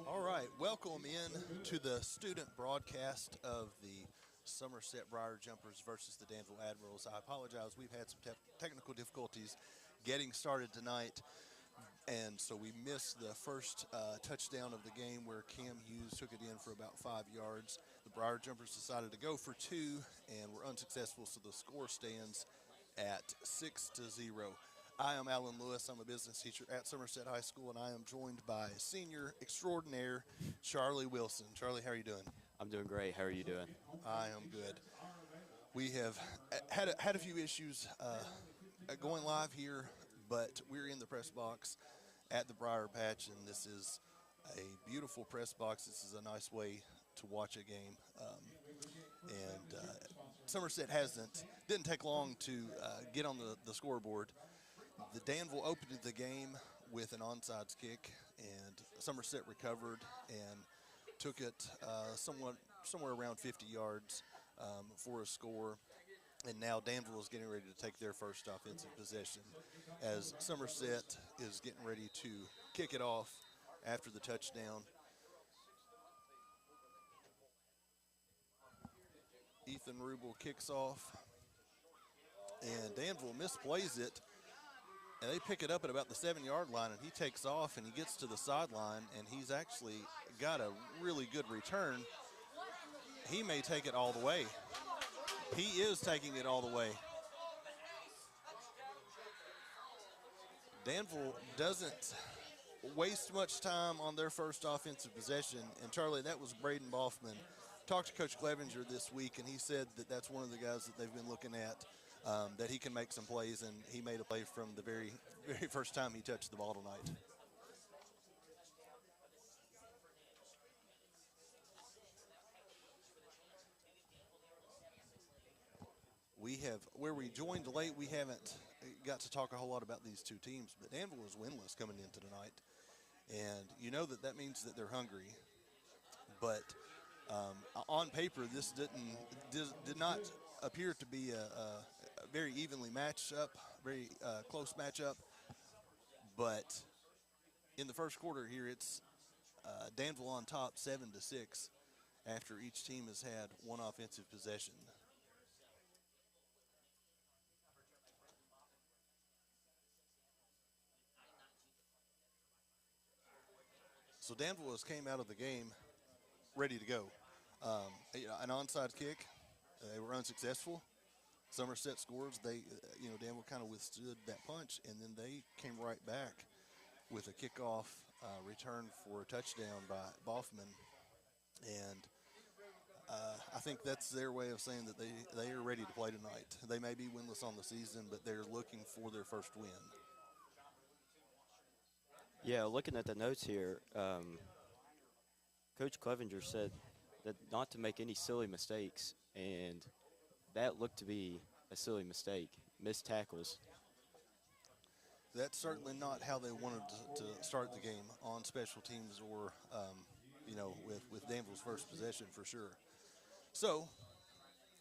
All right, welcome in to the student broadcast of the Somerset Briar Jumpers versus the Danville Admirals. I apologize, we've had some technical difficulties getting started tonight, and so we missed the first touchdown of the game where Cam Hughes took it in for about 5 yards. The Briar Jumpers decided to go for 2 and were unsuccessful, so the score stands at 6-0. I am Alan Lewis. I'm a business teacher at Somerset High School, and I am joined by senior extraordinaire Charlie Wilson. Charlie, how are you doing? I'm doing great. How are you doing? I am good. We have had a few issues going live here, but we're in the press box at the Briar Patch, and this is a beautiful press box. This is a nice way to watch a game. Somerset didn't take long to get on the scoreboard. The Danville opened the game with an onside kick, and Somerset recovered and took it somewhere around 50 yards for a score. And now Danville is getting ready to take their first offensive possession as Somerset is getting ready to kick it off after the touchdown. Ethan Rubel kicks off, and Danville misplays it. And they pick it up at about the 7-yard line, and he takes off, and he gets to the sideline, and he's actually got a really good return. He may take it all the way. He is taking it all the way. Danville doesn't waste much time on their first offensive possession. And, Charlie, that was Braden Boffman. Talked to Coach Clevenger this week, and he said that that's one of the guys that they've been looking at, that he can make some plays, and he made a play from the very first time he touched the ball tonight. Where we joined late, we haven't got to talk a whole lot about these two teams, but Danville is winless coming into tonight. And you know that means that they're hungry. But on paper, this did not appear to be a very evenly matched up, very close matchup. But in the first quarter here, it's Danville on top 7-6 after each team has had one offensive possession. So Danville has came out of the game ready to go. An onside kick, they were unsuccessful. Somerset scores. Danville kind of withstood that punch, and then they came right back with a kickoff return for a touchdown by Boffman. And I think that's their way of saying that they are ready to play tonight. They may be winless on the season, but they're looking for their first win. Yeah, looking at the notes here, Coach Clevenger said that not to make any silly mistakes, and that looked to be a silly mistake, missed tackles. That's certainly not how they wanted to start the game on special teams or, with Danville's first possession for sure. So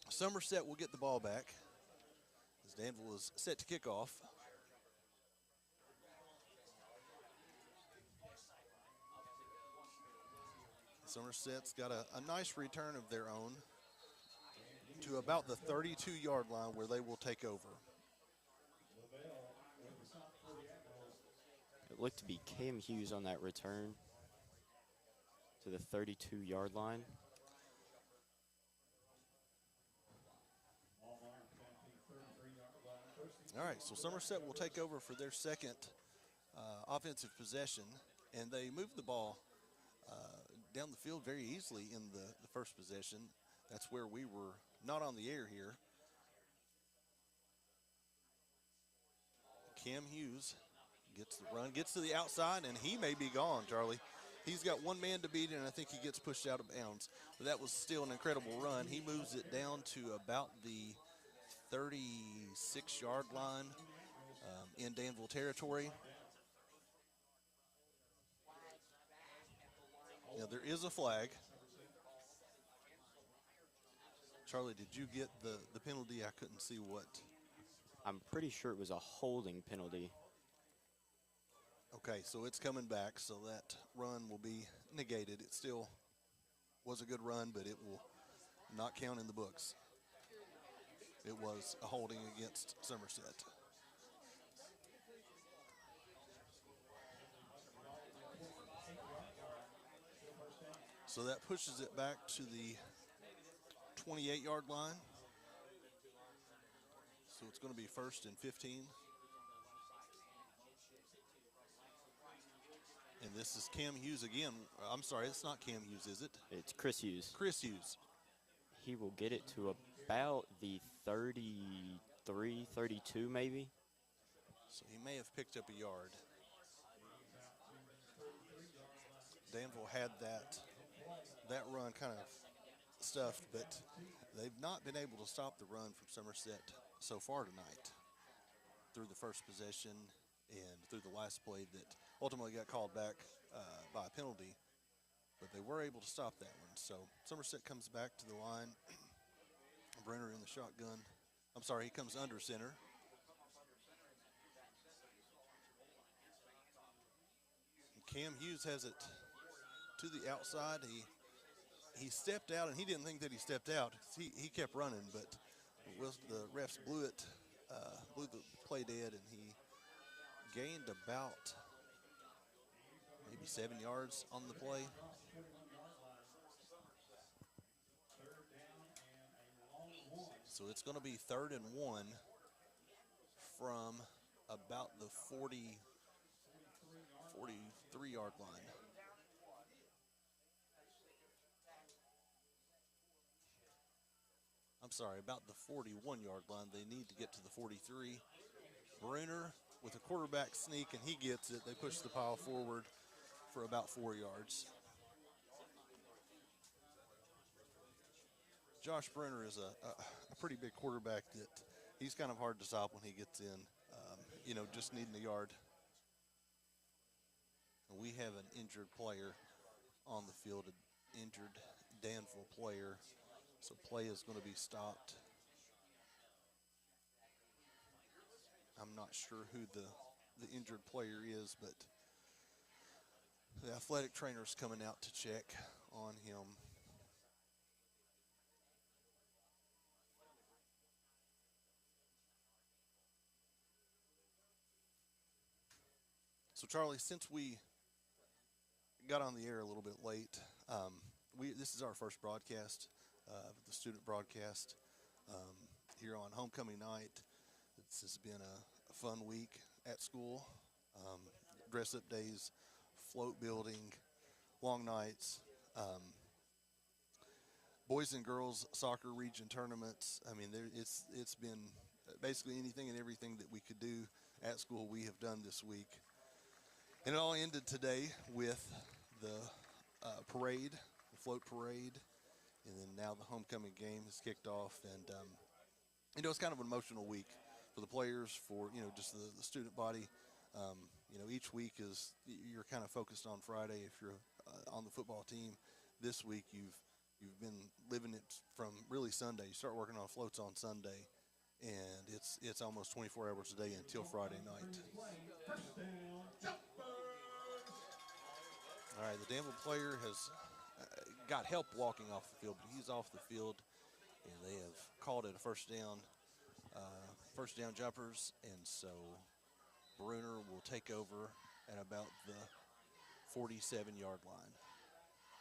Somerset will get the ball back as Danville is set to kick off. Somerset's got a nice return of their own to about the 32-yard line where they will take over. It looked to be Cam Hughes on that return to the 32-yard line. All right, so Somerset will take over for their second offensive possession, and they move the ball down the field very easily in the first possession. That's where we were not on the air here. Cam Hughes gets the run, gets to the outside, and he may be gone, Charlie. He's got one man to beat, and I think he gets pushed out of bounds. But that was still an incredible run. He moves it down to about the 36-yard line in Danville territory. Now, there is a flag. Charlie, did you get the penalty? I couldn't see what. I'm pretty sure it was a holding penalty. Okay, so it's coming back, so that run will be negated. It still was a good run, but it will not count in the books. It was a holding against Somerset. So that pushes it back to the 28-yard line. So it's going to be 1st and 15. And this is Cam Hughes again. I'm sorry, it's not Cam Hughes, is it? It's Chris Hughes. Chris Hughes. He will get it to about the 33, 32 maybe. So he may have picked up a yard. Danville had that run kind of stuffed, but they've not been able to stop the run from Somerset so far tonight through the first possession and through the last play that ultimately got called back by a penalty, but they were able to stop that one. So Somerset comes back to the line. Brenner in the shotgun. I'm sorry, he comes under center. Cam Hughes has it to the outside. He stepped out, and he didn't think that he stepped out. He kept running, but the refs blew the play dead, and he gained about maybe 7 yards on the play. So it's going to be 3rd and 1 from about the 43-yard line. I'm sorry, about the 41-yard line. They need to get to the 43. Bruner with a quarterback sneak, and he gets it. They push the pile forward for about 4 yards. Josh Bruner is a pretty big quarterback that he's kind of hard to stop when he gets in, just needing a yard. And we have an injured player on the field, an injured Danville player. So play is going to be stopped. I'm not sure who the injured player is, but the athletic trainer is coming out to check on him. So Charlie, since we got on the air a little bit late, this is our first broadcast, the student broadcast here on homecoming night. This has been a fun week at school. Dress-up days, float building, long nights, boys and girls soccer region tournaments. I mean, it's been basically anything and everything that we could do at school we have done this week. And it all ended today with the parade, the float parade, and then now the homecoming game has kicked off. And, it's kind of an emotional week for the players, for, just the student body. Each week you're kind of focused on Friday if you're on the football team. This week you've been living it from really Sunday. You start working on floats on Sunday, and it's almost 24 hours a day until Friday night. All right, the Danville player has got help walking off the field, but he's off the field, and they have called it a first down jumpers, and so Bruner will take over at about the 47-yard line.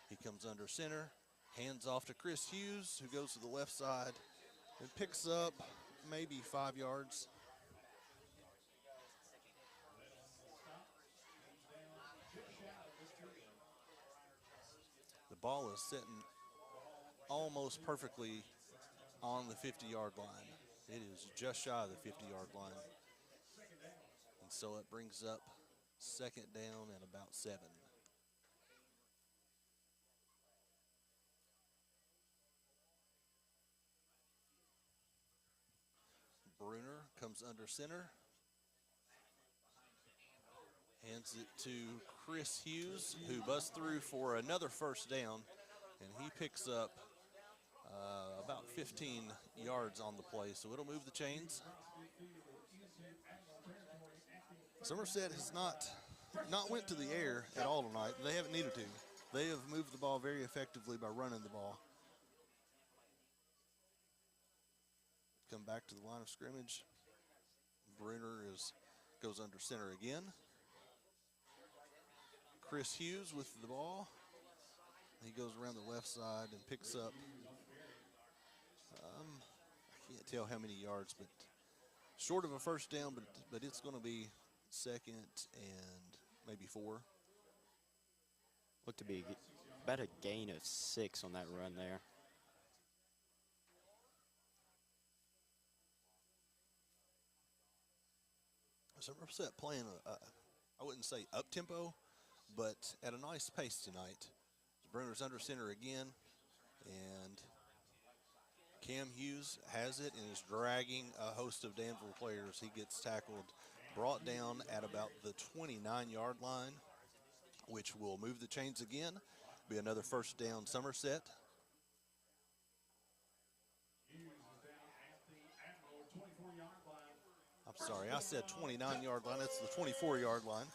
He comes under center, hands off to Chris Hughes, who goes to the left side and picks up maybe 5 yards. The ball is sitting almost perfectly on the 50-yard line. It is just shy of the 50-yard line. And so it brings up 2nd down and about 7. Bruner comes under center. Hands it to Chris Hughes, who busts through for another first down, and he picks up about 15 yards on the play, so it'll move the chains. Somerset has not went to the air at all tonight. They haven't needed to. They have moved the ball very effectively by running the ball. Come back to the line of scrimmage. Bruner goes under center again. Chris Hughes with the ball. He goes around the left side and picks up, I can't tell how many yards, but short of a first down, but it's going to be second and maybe 4. Looked to be about a gain of 6 on that run there. Somerset playing, I wouldn't say up-tempo, but at a nice pace tonight. Bruner's under center again, and Cam Hughes has it and is dragging a host of Danville players. He gets tackled, brought down at about the 29-yard line, which will move the chains again. Be another first down Somerset. I'm sorry, I said 29-yard line. That's the 24-yard line.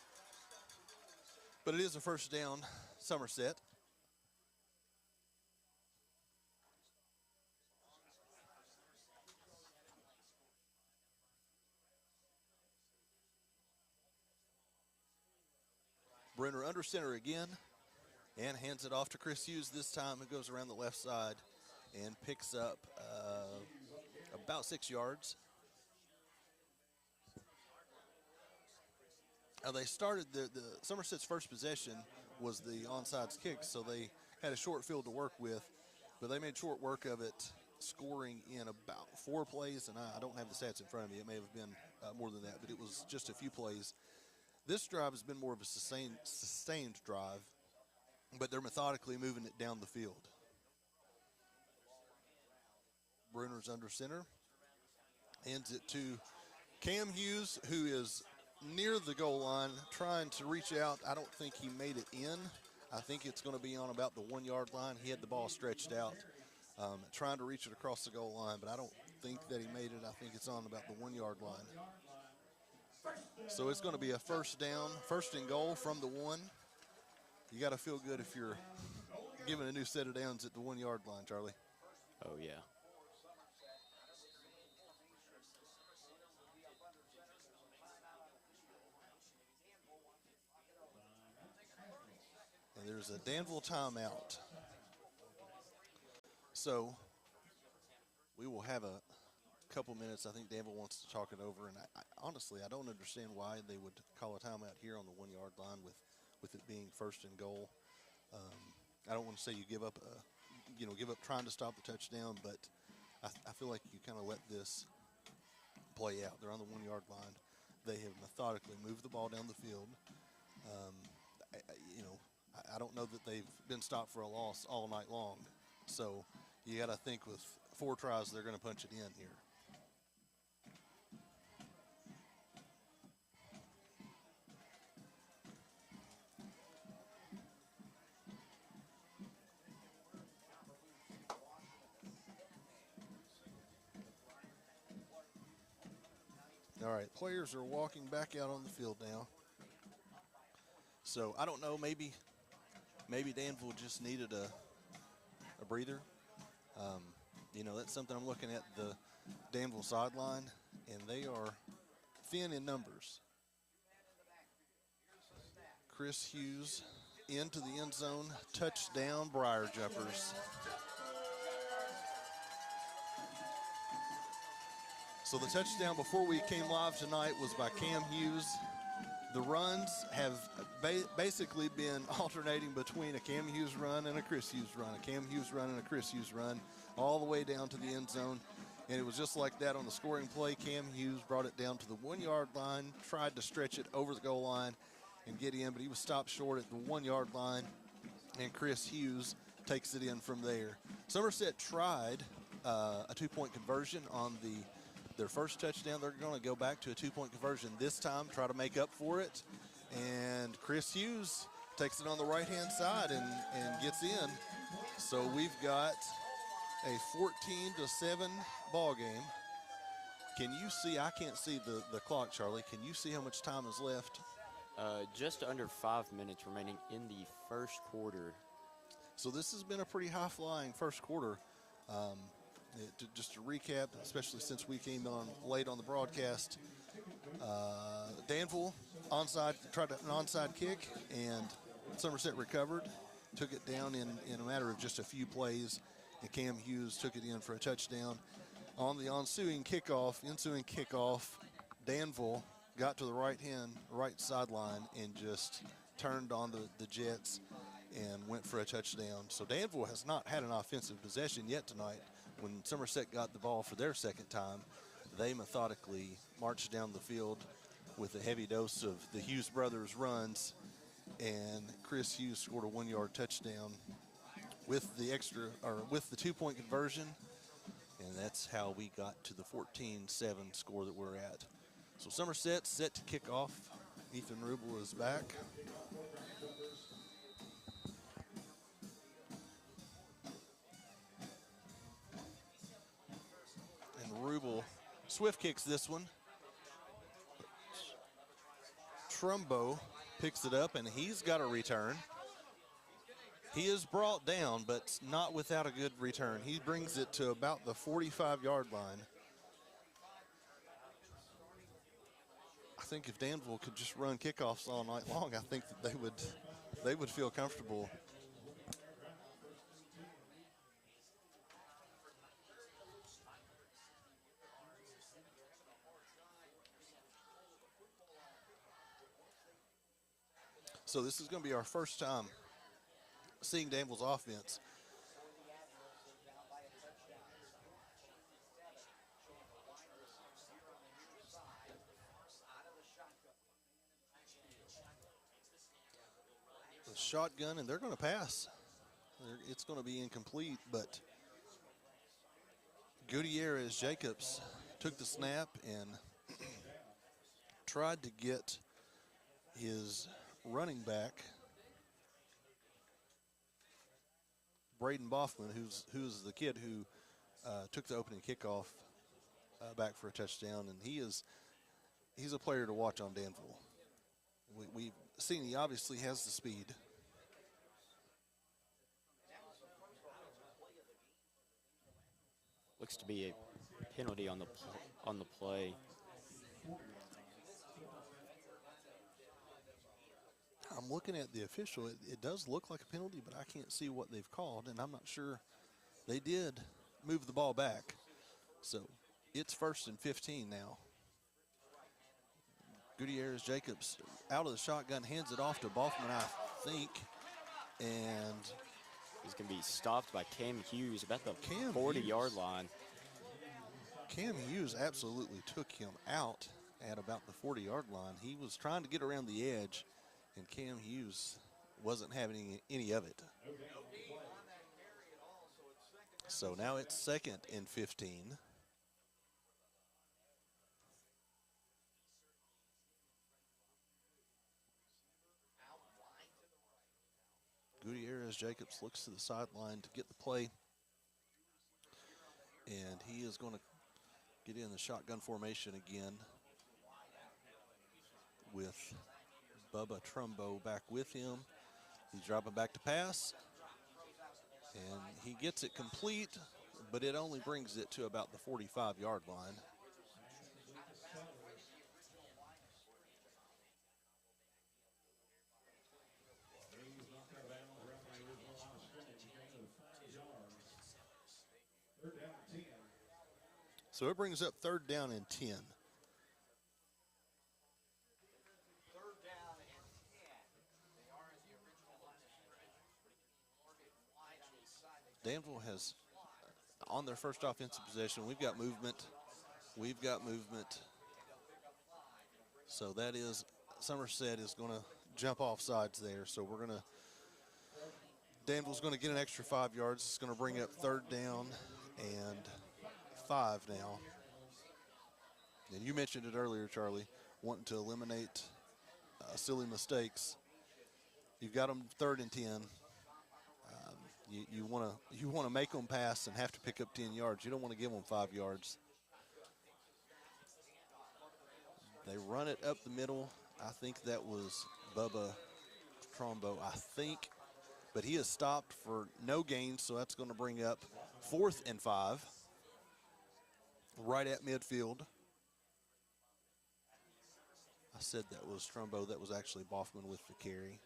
But it is a first down Somerset. Brenner under center again and hands it off to Chris Hughes this time. It goes around the left side and picks up about 6 yards. They started the Somerset's first possession was the onside kick, so they had a short field to work with, but they made short work of it, scoring in about 4 plays, and I don't have the stats in front of me. It may have been more than that, but it was just a few plays. This drive has been more of a sustained drive, but they're methodically moving it down the field. Bruner's under center, hands it to Cam Hughes, who is near the goal line, trying to reach out. I don't think he made it in. I think it's going to be on about the 1-yard line. He had the ball stretched out, trying to reach it across the goal line, but I don't think that he made it. I think it's on about the 1-yard line. So it's going to be a first down, first and goal from the 1. You got to feel good if you're given a new set of downs at the 1-yard line, Charlie. Oh, yeah. And there's a Danville timeout. So we will have a couple minutes. I think Danville wants to talk it over, and honestly, I don't understand why they would call a timeout here on the 1-yard line with it being first and goal. I don't want to say you give up trying to stop the touchdown, but I feel like you kind of let this play out. They're on the 1-yard line. They have methodically moved the ball down the field. I don't know that they've been stopped for a loss all night long. So you got to think with 4 tries, they're going to punch it in here. All right, players are walking back out on the field now. So I don't know, maybe Danville just needed a breather. That's something I'm looking at the Danville sideline, and they are thin in numbers. Chris Hughes into the end zone, touchdown, Briar Jumpers. So the touchdown before we came live tonight was by Cam Hughes. The runs have basically been alternating between a Cam Hughes run and a Chris Hughes run, a Cam Hughes run and a Chris Hughes run, all the way down to the end zone. And it was just like that on the scoring play. Cam Hughes brought it down to the 1-yard line, tried to stretch it over the goal line and get in, but he was stopped short at the 1-yard line, and Chris Hughes takes it in from there. Somerset tried a 2-point conversion on their first touchdown. They're going to go back to a 2-point conversion this time, try to make up for it. And Chris Hughes takes it on the right-hand side and gets in. So we've got a 14-7 ball game. Can you see? I can't see the clock, Charlie. Can you see how much time is left? Just under 5 minutes remaining in the first quarter. So this has been a pretty high-flying first quarter. Um, just to recap, especially since we came on late on the broadcast, Danville tried an onside kick, and Somerset recovered, took it down in a matter of just a few plays, and Cam Hughes took it in for a touchdown. On the ensuing kickoff, Danville got to the right sideline and just turned on the Jets and went for a touchdown. So Danville has not had an offensive possession yet tonight. When Somerset got the ball for their second time, they methodically marched down the field with a heavy dose of the Hughes brothers runs, and Chris Hughes scored a 1-yard touchdown with the 2-point conversion, and that's how we got to the 14-7 score that we're at. So Somerset set to kick off. Ethan Rubel is back. And Rubel swift kicks this one. Trumbo picks it up, and he's got a return. He is brought down, but not without a good return. He brings it to about the 45-yard line. I think if Danville could just run kickoffs all night long, I think that they would feel comfortable. So this is going to be our first time seeing Danville's offense. The shotgun, and they're going to pass. It's going to be incomplete, but Gutierrez Jacobs took the snap and tried to get his running back, Braden Boffman, who's the kid who took the opening kickoff back for a touchdown, and he's a player to watch on Danville. We've seen he obviously has the speed. Looks to be a penalty on the play. I'm looking at the official. It does look like a penalty, but I can't see what they've called, and I'm not sure. They did move the ball back. So it's 1st and 15 now. Gutierrez Jacobs out of the shotgun, hands it off to Boffman, I think, and he's going to be stopped by Cam Hughes about the 40-yard line. Cam Hughes absolutely took him out at about the 40-yard line. He was trying to get around the edge, and Cam Hughes wasn't having any of it. So now it's 2nd and 15. Gutierrez Jacobs looks to the sideline to get the play, and he is going to get in the shotgun formation again with Bubba Trumbo back with him. He's dropping back to pass, and he gets it complete, but it only brings it to about the 45-yard line. So it brings up 3rd down and 10. Danville has, on their first offensive possession, we've got movement. So that is, Somerset is going to jump off sides there. So Danville's going to get an extra 5 yards. It's going to bring up 3rd down and 5 now. And you mentioned it earlier, Charlie, wanting to eliminate silly mistakes. You've got them 3rd and 10. You want to make them pass and have to pick up 10 yards. You don't want to give them 5 yards. They run it up the middle. I think that was Bubba Trumbo. I think but he is stopped for no gains, so that's going to bring up 4th and 5, right at midfield. I said that was Trumbo. That was actually Boffman with the carry.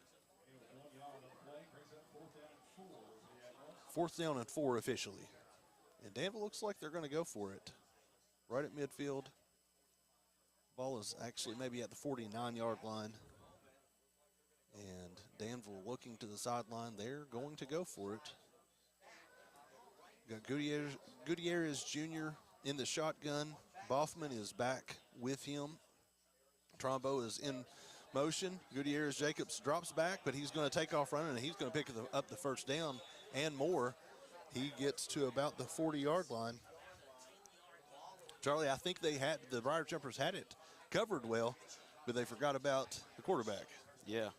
4th down and 4 officially. And Danville looks like they're going to go for it. Right at midfield. Ball is actually maybe at the 49-yard line. And Danville looking to the sideline. They're going to go for it. Got Gutierrez Jr. in the shotgun. Boffman is back with him. Trombo is in motion. Gutierrez Jacobs drops back, but he's going to take off running, and he's going to pick up the first down and more. He gets to about the 40-yard line. Charlie, I think the Briar Jumpers had it covered well, but they forgot about the quarterback. Yeah.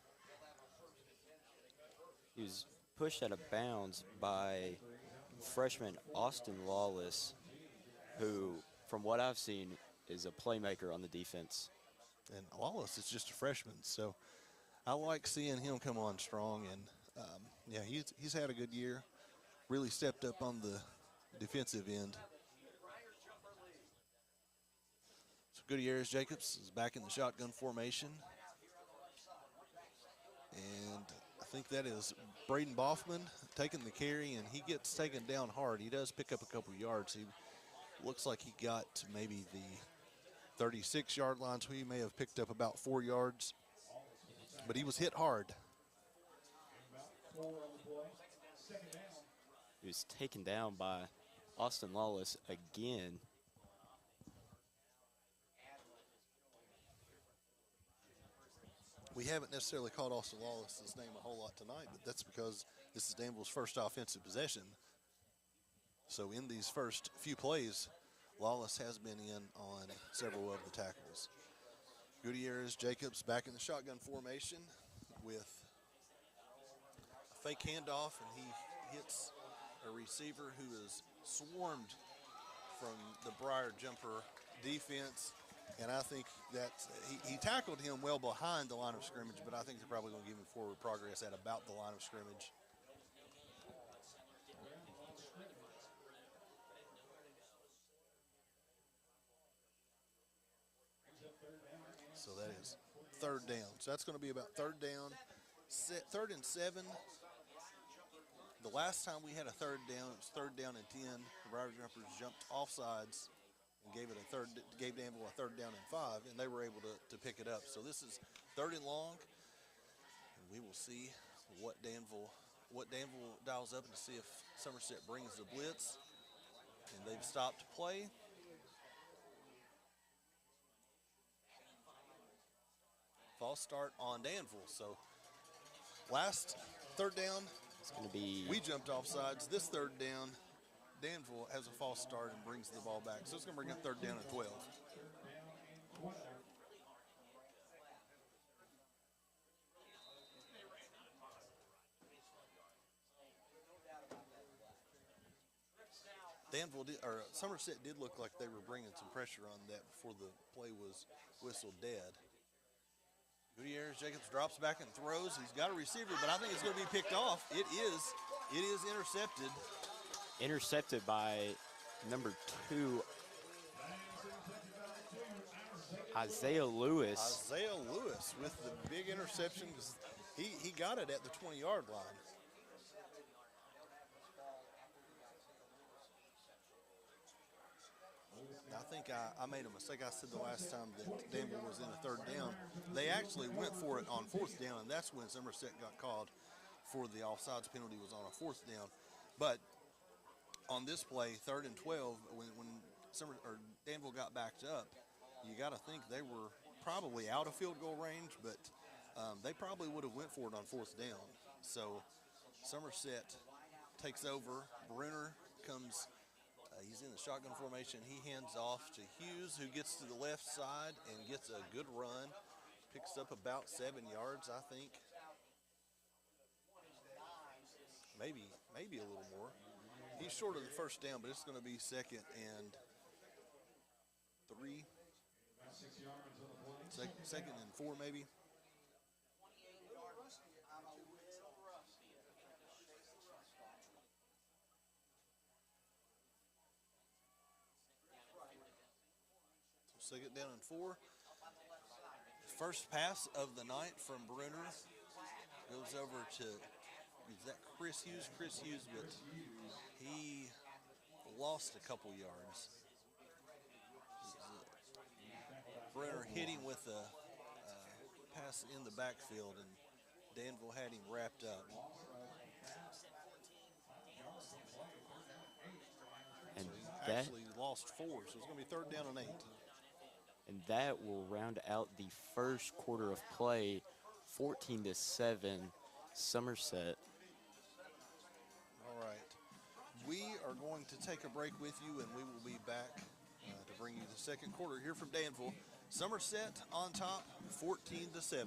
He was pushed out of bounds by freshman Austin Lawless, who, from what I've seen, is a playmaker on the defense. And Lawless is just a freshman, so I like seeing him come on strong. And, yeah, he's had a good year, really stepped up on the defensive end. So Gutierrez Jacobs is back in the shotgun formation. And I think that is Braden Boffman taking the carry, and he gets taken down hard. He does pick up a couple yards. He looks like he got to maybe the 36-yard line, so he may have picked up about 4 yards. But he was hit hard. He was taken down by Austin Lawless again. We haven't necessarily called Austin Lawless's name a whole lot tonight, but that's because this is Danville's first offensive possession. So in these first few plays, Lawless has been in on several of the tackles. Gutierrez Jacobs back in the shotgun formation with a fake handoff, and he hits a receiver who is swarmed from the Briar Jumper defense. And I think that he tackled him well behind the line of scrimmage, but I think they're probably going to give him forward progress at about the line of scrimmage. So that is 3rd down. So that's going to be about 3rd down, 3rd and 7. The last time we had a 3rd down, it was 3rd down and 10. The Briar Jumpers jumped offsides and gave Danville a 3rd down and 5, and they were able to pick it up. So this is 3rd and long, and we will see what Danville dials up and to see if Somerset brings the blitz. And they've stopped play. False start on Danville. So last 3rd down, It's going to be we jumped offsides. This 3rd down, Danville has a false start and brings the ball back. So it's going to bring up 3rd down and 12. Somerset did look like they were bringing some pressure on that before the play was whistled dead. Gutierrez Jacobs drops back and throws. He's got a receiver, but I think it's going to be picked off. It is intercepted. intercepted by number 2, Isaiah Lewis. Isaiah Lewis with the big interception. He got it at the 20-yard line. I think I made a mistake. I said the last time that Danville was in a 3rd down. They actually went for it on 4th down, and that's when Somerset got called for the offsides penalty was on a 4th down. But on this play, 3rd and 12, when Danville got backed up, you got to think they were probably out of field goal range, but they probably would have went for it on 4th down. So Somerset takes over. Bruner comes. He's in the shotgun formation. He hands off to Hughes, who gets to the left side and gets a good run. Picks up about 7 yards, I think. Maybe a little more. He's short of the 1st down, but it's going to be 2nd and 3. 2nd and 4, maybe. Second down and 4. First pass of the night from Brunner goes over to, is that Chris Hughes? Chris Hughes, but he lost a couple yards. Brunner hit him with a pass in the backfield, and Danville had him wrapped up. And so he that actually lost 4, so it's going to be third down and 8. and that will round out the first quarter of play, 14-7, Somerset. All right. We are going to take a break with you, and we will be back to bring you the second quarter here from Danville. Somerset on top, 14-7.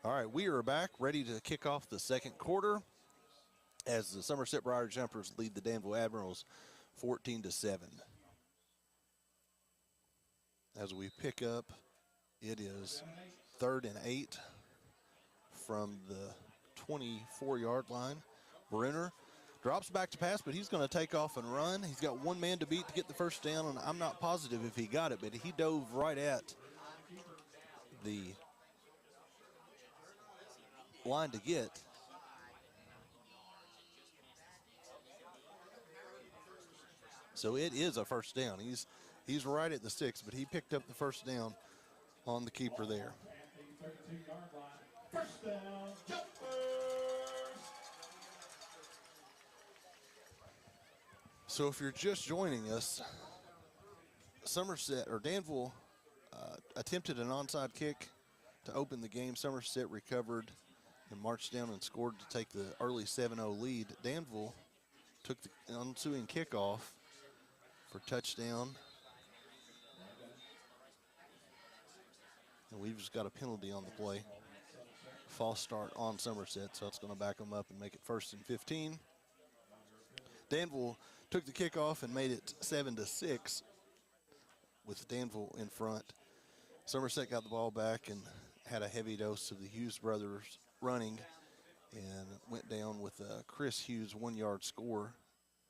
All right, we are back, ready to kick off the second quarter as the Somerset Briar Jumpers lead the Danville Admirals 14-7. As we pick up, it is third and 8 from the 24-yard line. Brenner drops back to pass, but he's going to take off and run. He's got one man to beat to get the first down, and I'm not positive if he got it, but he dove right at the line to get. So it is a first down. He's right at the 6, but he picked up the first down on the keeper there. First down, Jumpers. So if you're just joining us, Somerset or Danville attempted an onside kick to open the game. Somerset recovered and marched down and scored to take the early 7-0 lead. Danville took the ensuing kickoff for touchdown. And we've just got a penalty on the play. False start on Somerset, so it's going to back them up and make it 1st and 15. Danville took the kickoff and made it 7-6 with Danville in front. Somerset got the ball back and had a heavy dose of the Hughes brothers running and went down with a Chris Hughes 1-yard score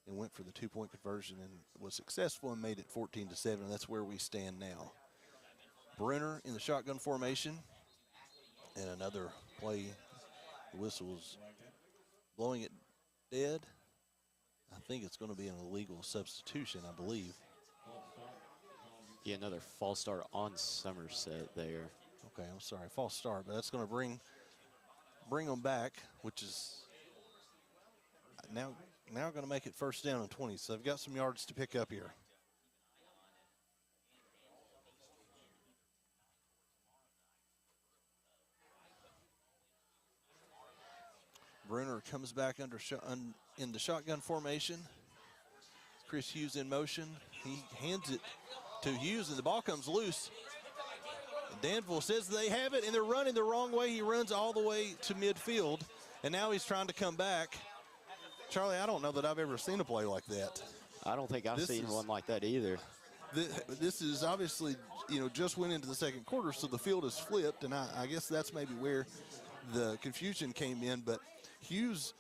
and went for the 2-point conversion and was successful and made it 14-7. That's where we stand now. Brenner in the shotgun formation, and another play. The whistle was blowing it dead. I think it's going to be an illegal substitution, I believe. Yeah, another false start on Somerset there. Okay, I'm sorry, false start, but that's going to bring them back, which is now going to make it 1st down and 20. So they've got some yards to pick up here. Brunner comes back in the shotgun formation. Chris Hughes in motion. He hands it to Hughes, and the ball comes loose. Danville says they have it, and they're running the wrong way. He runs all the way to midfield, and now he's trying to come back. Charlie, I don't know that I've ever seen a play like that. I don't think I've seen one like that either. This is obviously, just went into the second quarter, so the field is flipped, and I guess that's maybe where the confusion came in. But Hughes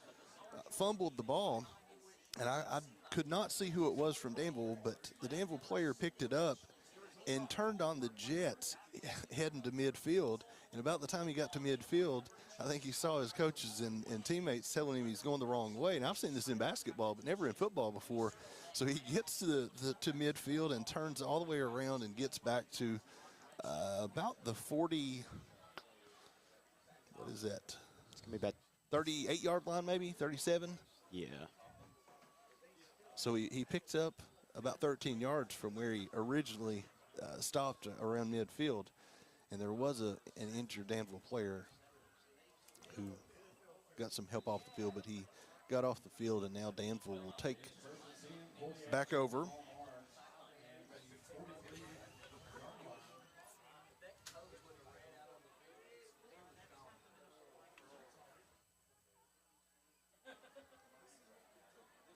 fumbled the ball, and I could not see who it was from Danville, but the Danville player picked it up and turned on the jets heading to midfield. And about the time he got to midfield, I think he saw his coaches and teammates telling him he's going the wrong way. And I've seen this in basketball, but never in football before. So he gets to midfield and turns all the way around and gets back to about the 40, what is that? It's going to be about 38-yard line maybe, 37? Yeah. So he picked up about 13 yards from where he originally stopped around midfield. And there was an injured Danville player who got some help off the field, but he got off the field, and now Danville will take back over.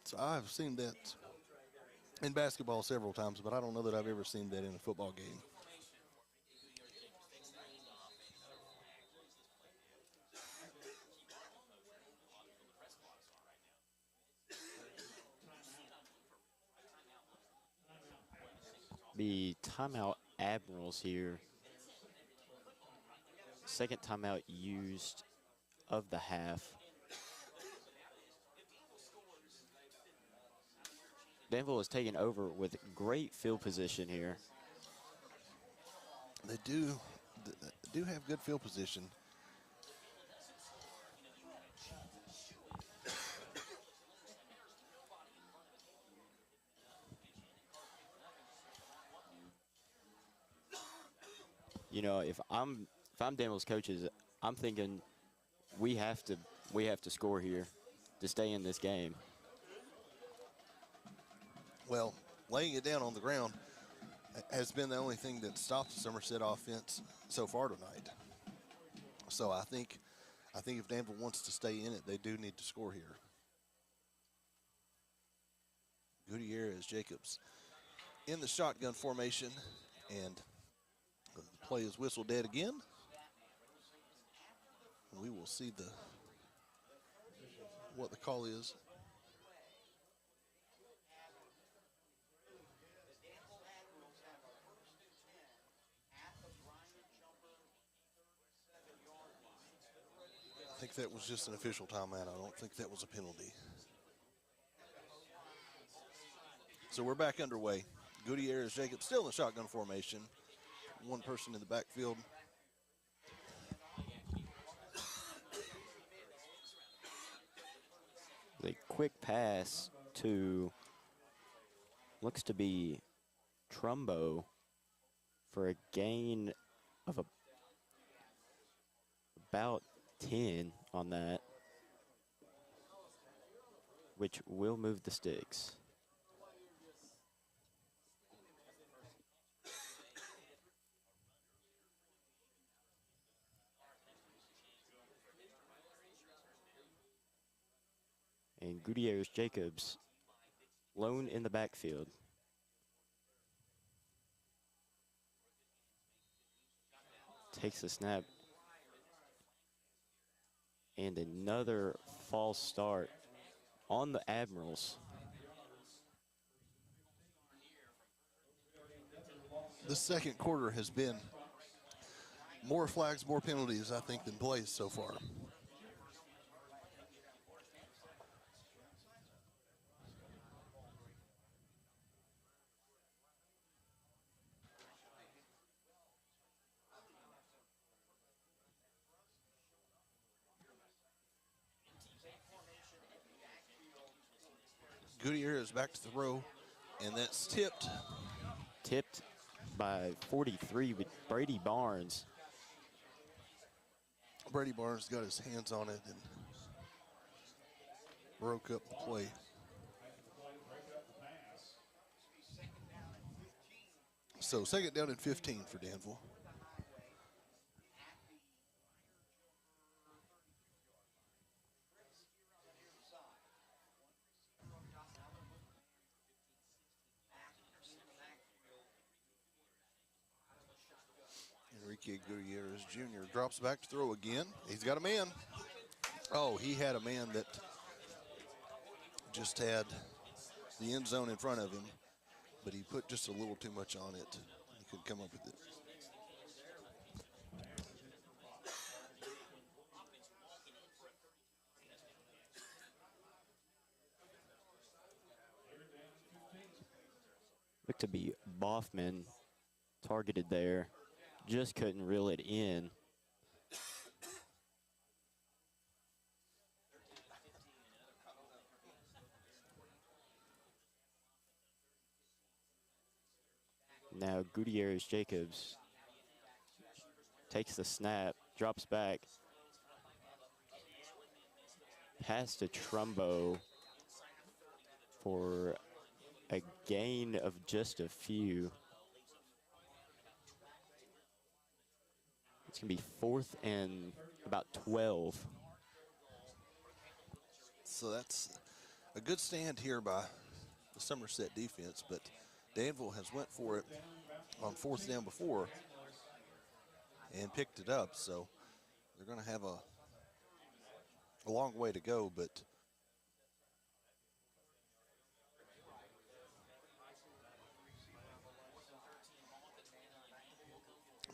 So I've seen that in basketball several times, but I don't know that I've ever seen that in a football game. The timeout Admirals here. Second timeout used of the half. Danville is taking over with great field position here. They do have good field position. You know, if I'm Danville's coaches, I'm thinking we have to score here to stay in this game. Well, laying it down on the ground has been the only thing that stopped the Somerset offense so far tonight. So I think if Danville wants to stay in it, they do need to score here. Gutierrez Jacobs in the shotgun formation, and the play is whistled dead again. We will see what the call is. I think that was just an official timeout. I don't think that was a penalty. So we're back underway. Gutierrez Jacobs still in the shotgun formation. One person in the backfield. A quick pass to, looks to be Trumbo for a gain of about 10 on that, which will move the sticks. And Gutierrez Jacobs lone in the backfield. Takes the snap. And another false start on the Admirals. The second quarter has been more flags, more penalties, I think, than plays so far. Gutierrez back to throw, and that's tipped. Tipped by 43 with Brady Barnes. Brady Barnes got his hands on it and broke up the play. So second down and 15 for Danville. Enrique Gutierrez Jr. drops back to throw again. He's got a man. Oh, he had a man that just had the end zone in front of him, but he put just a little too much on it. He couldn't come up with it. Looked to be Boffman targeted there. Just couldn't reel it in. Now Gutierrez Jacobs takes the snap, drops back. Pass to Trumbo for a gain of just a few. It's going to be 4th and about 12. So that's a good stand here by the Somerset defense, but Danville has went for it on 4th down before and picked it up. So they're going to have a long way to go, but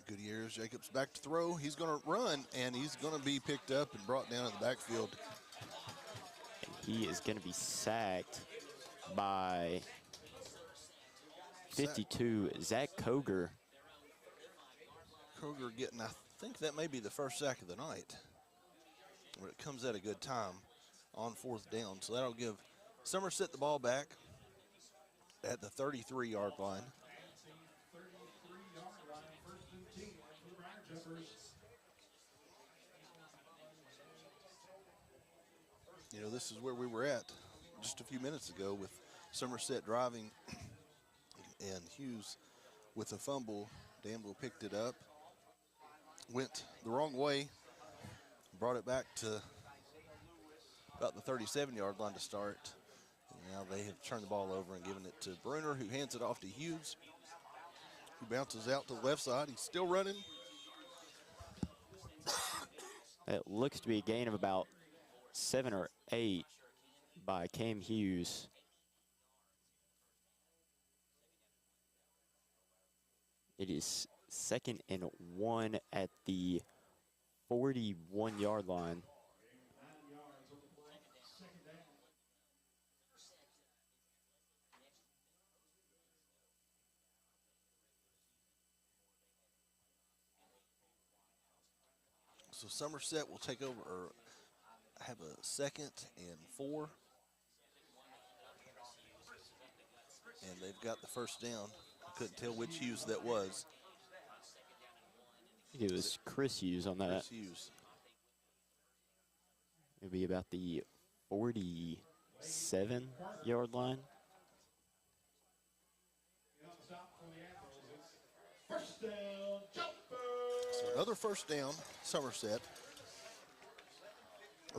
Gutierrez Jacobs back to throw. He's going to run, and he's going to be picked up and brought down in the backfield. And he is going to be sacked by 52, Zach Koger. Koger getting, I think that may be the first sack of the night. But it comes at a good time on 4th down. So that'll give Somerset the ball back at the 33-yard line. You know, this is where we were at just a few minutes ago with Somerset driving and Hughes with a fumble. Danville picked it up, went the wrong way, brought it back to about the 37-yard line to start. And now they have turned the ball over and given it to Bruner, who hands it off to Hughes, who bounces out to the left side. He's still running. It looks to be a gain of about 7 or 8 by Cam Hughes. It is 2nd and 1 at the 41-yard line. So Somerset will take over, or have a 2nd and 4. And they've got the first down. I couldn't tell which Hughes that was. I think it was Chris Hughes on that. Chris Hughes. It'd be about the 47-yard line. So another first down, Somerset.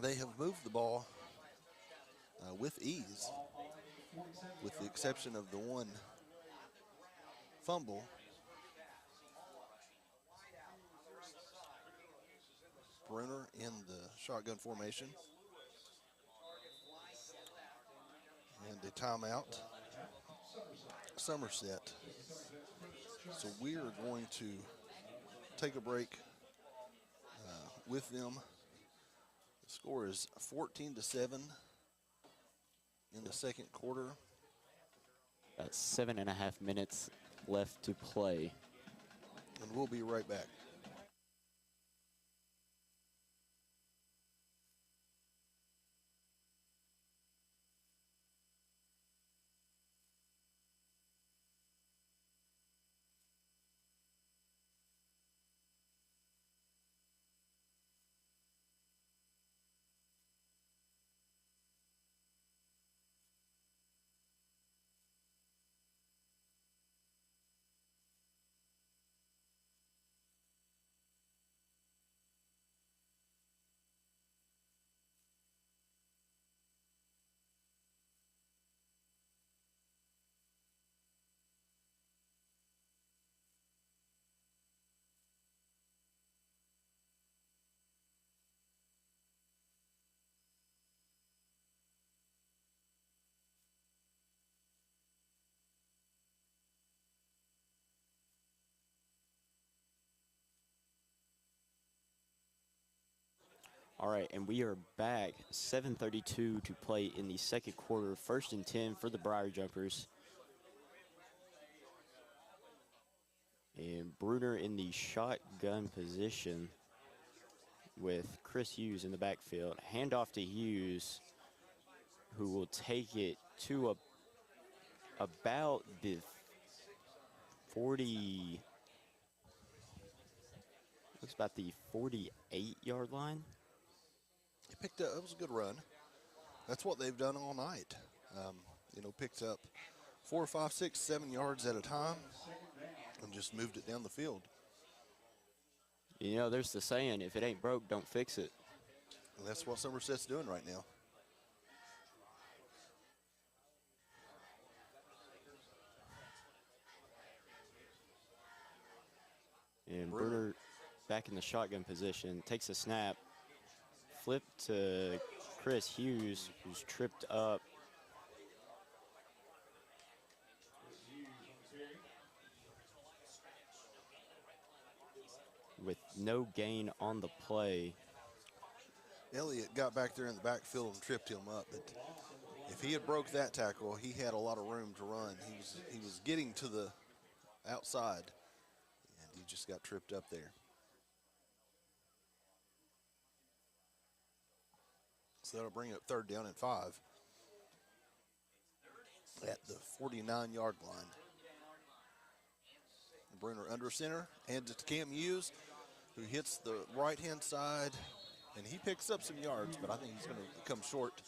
They have moved the ball with ease, with the exception of the one fumble. Bruner in the shotgun formation. And a timeout. Somerset. So we are going to take a break with them. The score is 14-7 in the second quarter. About 7.5 minutes left to play. And we'll be right back. All right, and we are back. 7:32 to play in the second quarter. 1st and 10 for the Briar Jumpers. And Bruner in the shotgun position with Chris Hughes in the backfield. Handoff to Hughes, who will take it to about the 40, looks about the 48-yard line. He picked up, it was a good run. That's what they've done all night. Picked up 4, 5, 6, 7 yards at a time and just moved it down the field. You know, there's the saying, if it ain't broke, don't fix it. And that's what Somerset's doing right now. And Bruner back in the shotgun position, takes a snap, flip to Chris Hughes, who's tripped up. With no gain on the play. Elliott got back there in the backfield and tripped him up. But if he had broke that tackle, he had a lot of room to run. He was getting to the outside, and he just got tripped up there. So that'll bring up 3rd down and 5 at the 49-yard line. Bruner under center, hands it to Cam Hughes, who hits the right-hand side, and he picks up some yards, but I think he's going to come short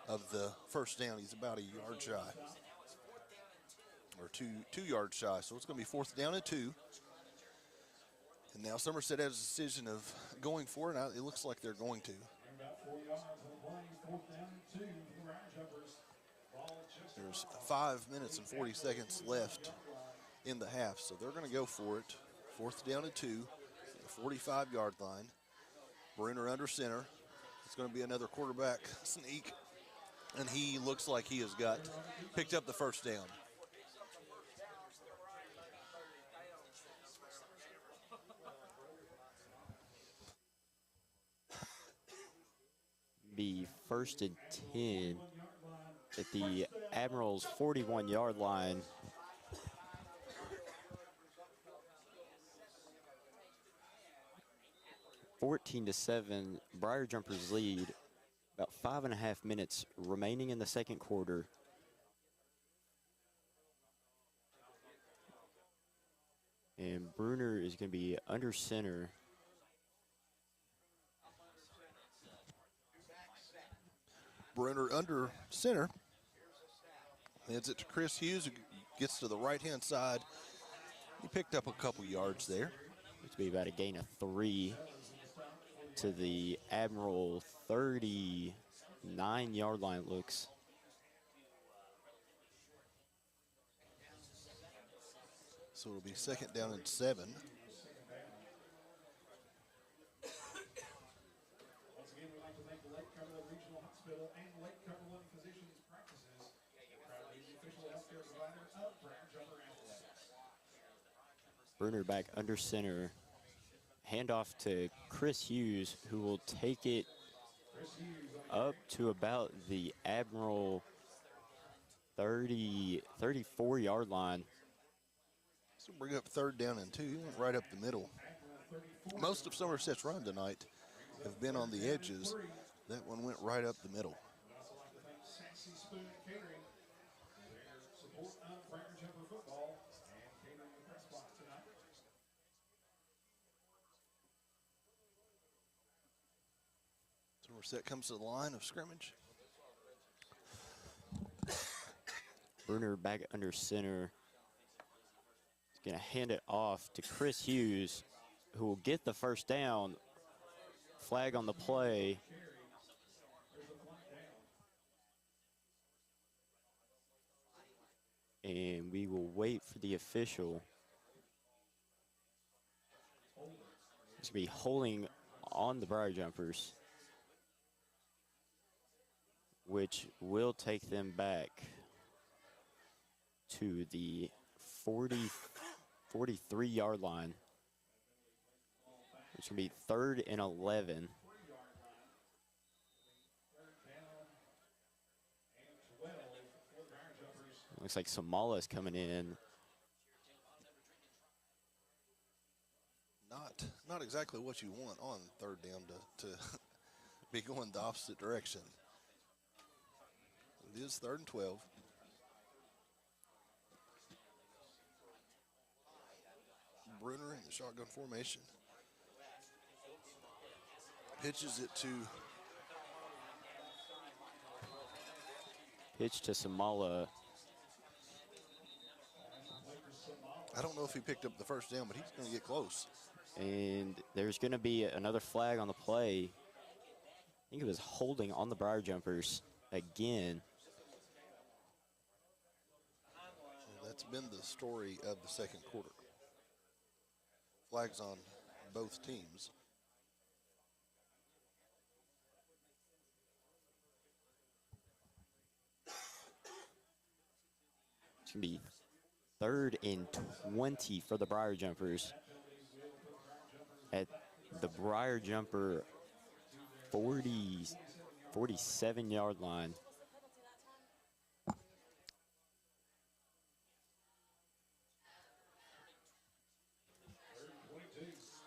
of the 1st down. He's about a yard shy, or two yards shy. So it's going to be 4th down and 2. And now Somerset has a decision of going for it. Now it looks like they're going to. There's 5 minutes and 40 seconds left in the half, so they're going to go for it. 4th down and 2, the 45-yard line. Bruner under center. It's going to be another quarterback sneak, and he looks like he has picked up the 1st down. Be 1st and 10 at the Admirals' 41-yard line. (14-7), Briar Jumpers lead. About 5.5 minutes remaining in the second quarter. And Bruner is going to be under center. Bruner under center. Hands it to Chris Hughes, who gets to the right-hand side. He picked up a couple yards there. It's going to be about a gain of 3 to the Admiral 39-yard line, it looks. So it'll be 2nd down and 7. Bruner back under center. Handoff to Chris Hughes, who will take it up to about the Admiral 34-yard line. So bring up 3rd down and 2. He went right up the middle. Most of Somerset's run tonight have been on the edges. That one went right up the middle. Somerset comes to the line of scrimmage. Bruner back under center. He's going to hand it off to Chris Hughes, who will get the 1st down. Flag on the play. And we will wait for the official. It's going to be holding on the Briar Jumpers, which will take them back to the 43-yard line, which will be 3rd and 11. Looks like Samala is coming in. Not exactly what you want on third down to be going the opposite direction. It is 3rd and 12. Bruner in the shotgun formation. Pitches it to Pitch to Samala. I don't know if he picked up the first down, but he's going to get close. And there's going to be another flag on the play. I think it was holding on the Briar Jumpers again. That's been the story of the second quarter. Flags on both teams. It's going to be 3rd and 20 for the Briar Jumpers at the Briar Jumper 47-yard line.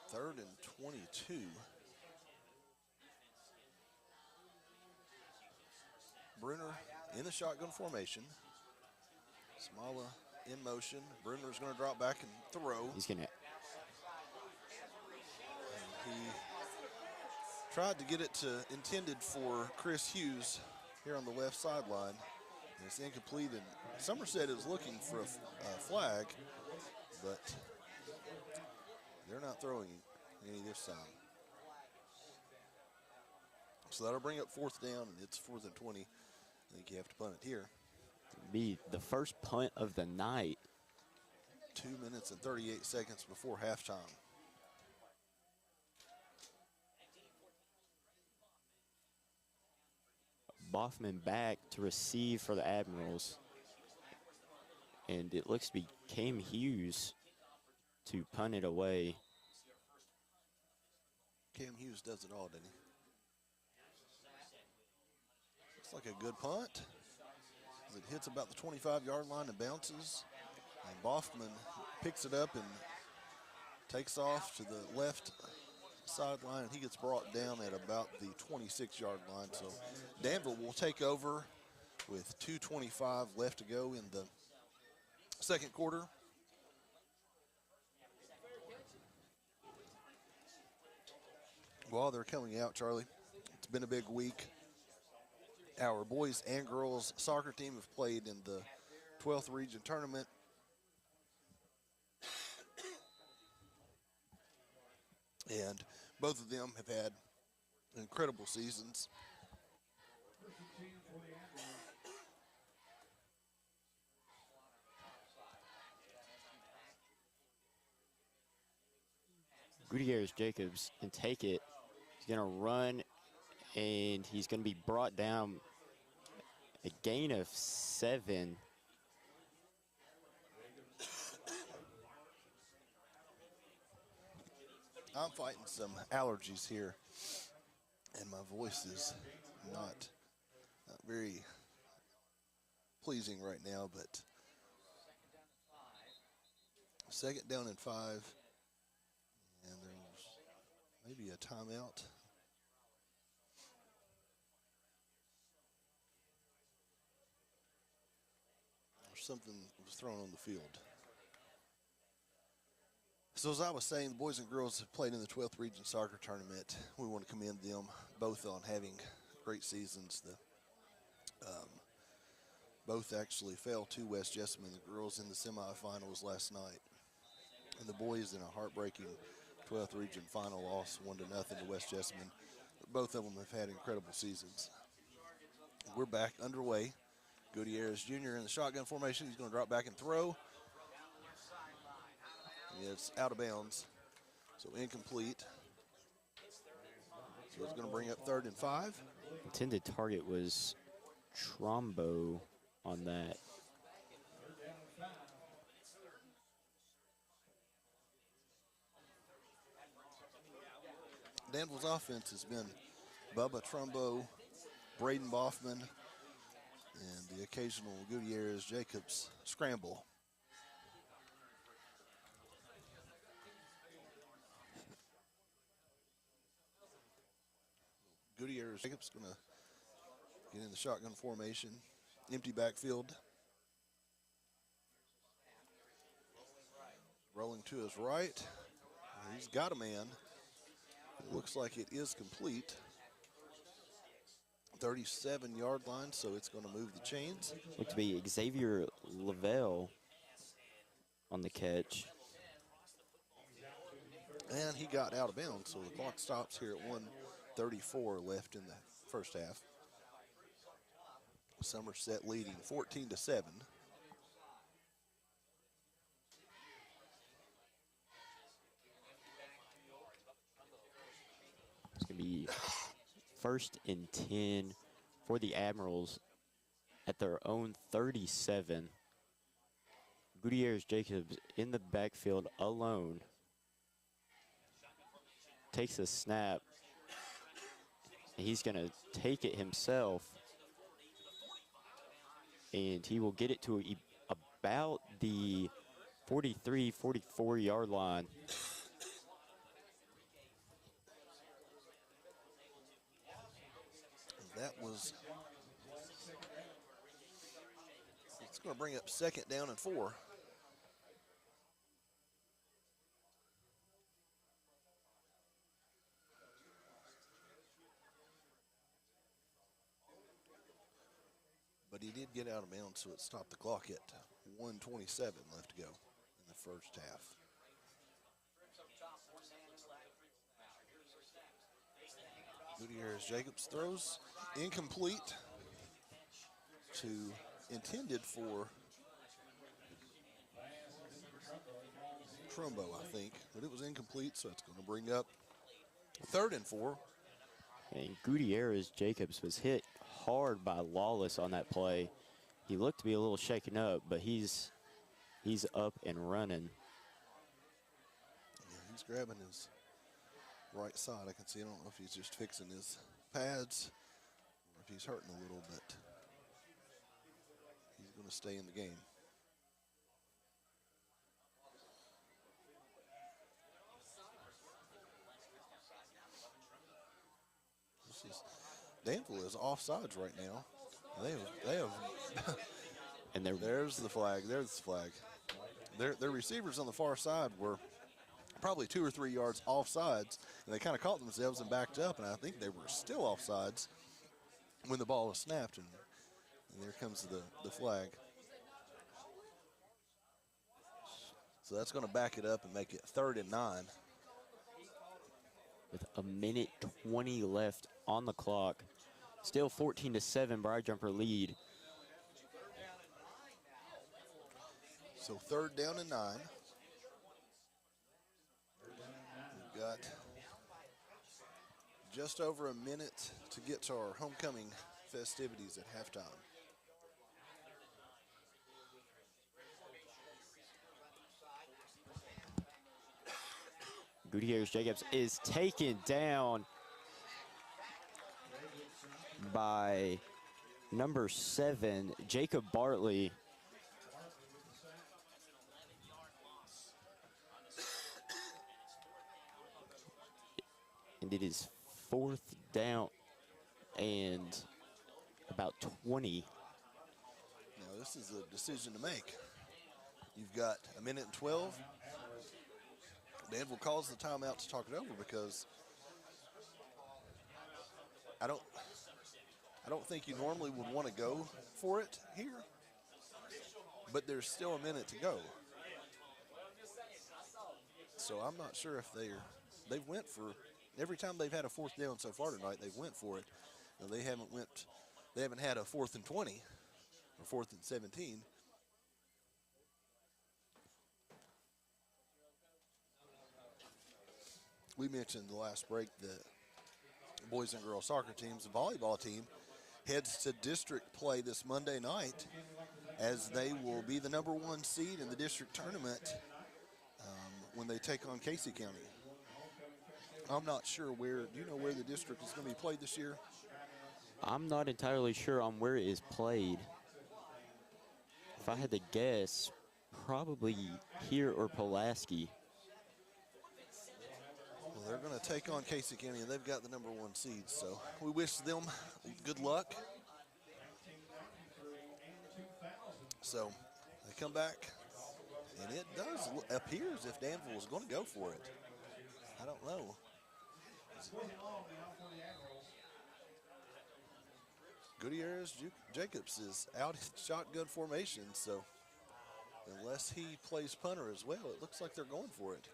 Third and 22. Bruner in the shotgun formation. Smala in motion. Bruner's going to drop back and throw. He's going to. He tried to get it to intended for Chris Hughes here on the left sideline. And it's incomplete. And Somerset is looking for a flag, but they're not throwing any this time. So that'll bring up 4th down, and it's 4th and 20. I think you have to punt it here. Be the first punt of the night. 2 minutes and 38 seconds before halftime. Boffman back to receive for the Admirals. And it looks to be Cam Hughes to punt it away. Cam Hughes does it all, didn't he? Looks like a good punt. As it hits about the 25-yard line and bounces. And Boffman picks it up and takes off to the left sideline. And he gets brought down at about the 26-yard line. So Danville will take over with 2:25 left to go in the second quarter. While they're coming out, Charlie, it's been a big week. Our boys and girls soccer team have played in the 12th region tournament. And both of them have had incredible seasons. Gutierrez Jacobs can take it. He's going to run, and he's going to be brought down a gain of 7. I'm fighting some allergies here, and my voice is not very pleasing right now, but 2nd down and 5, and there's maybe a timeout. Or something was thrown on the field. So as I was saying, the boys and girls have played in the 12th region soccer tournament. We want to commend them both on having great seasons. Both actually fell to West Jessamine, the girls in the semifinals last night. And the boys in a heartbreaking 12th region final loss 1-0 to West Jessamine. Both of them have had incredible seasons. We're back underway. Gutierrez Jr. in the shotgun formation. He's going to drop back and throw. It's out of bounds, so incomplete. So it's going to bring up 3rd and 5. Intended target was Trombo on that. Danville's offense has been Bubba Trumbo, Braden Boffman, and the occasional Gutierrez-Jacobs scramble. Gutierrez-Jacobs going to get in the shotgun formation. Empty backfield. Rolling to his right. He's got a man. It looks like it is complete. 37-yard line, so it's going to move the chains. Looked to be Xavier Lavelle on the catch. And he got out of bounds, so the clock stops here at 1:34 left in the first half. Somerset leading 14-7. It's going to be 1st and 10 for the Admirals at their own 37. Gutierrez-Jacobs in the backfield alone. Takes a snap. And he's going to take it himself. And he will get it to about the 43, 44-yard line. That was, it's going to bring up 2nd down and 4. But he did get out of bounds, so it stopped the clock at 1:27 left to go in the first half. Gutierrez-Jacobs throws incomplete to intended for Trumbo, I think, but it was incomplete, so it's going to bring up 3rd and 4. And Gutierrez-Jacobs was hit hard by Lawless on that play. He looked to be a little shaken up, but he's up and running. Yeah, he's grabbing his right side. I can see, I don't know if he's just fixing his pads or if he's hurting a little, but he's going to stay in the game. Danville is offsides right now. They have And there's the flag. There's the flag. Their receivers on the far side were probably 2 or 3 yards offsides, and they kind of caught themselves and backed up, and I think they were still offsides when the ball was snapped, and there comes the flag. So that's going to back it up and make it 3rd and 9. with 1:20 left on the clock. Still 14-7, Briar Jumper lead. So 3rd down and 9. We've got just over a minute to get to our homecoming festivities at halftime. Gutierrez-Jacobs is taken down by number 7, Jacob Bartley. And it is 4th down and about 20. Now this is a decision to make. You've got 1:12. Danville calls the timeout to talk it over because I don't think you normally would want to go for it here, but there's still a minute to go. So I'm not sure if they've went for every time they've had a 4th down so far tonight. They've went for it. Now, they haven't had a 4th and 20 or 4th and 17. We mentioned the last break that boys and girls soccer teams, the volleyball team, heads to district play this Monday night as they will be the number 1 seed in the district tournament when they take on Casey County. I'm not sure where, do you know where the district is going to be played this year? I'm not entirely sure on where it is played. If I had to guess, probably here or Pulaski. Well, they're going to take on Casey County, and they've got the #1 seed, so we wish them good luck. So they come back, and it does appear as if Danville is going to go for it. I don't know. Gutierrez Jacobs is out in shotgun formation, so unless he plays punter as well, it looks like they're going for it.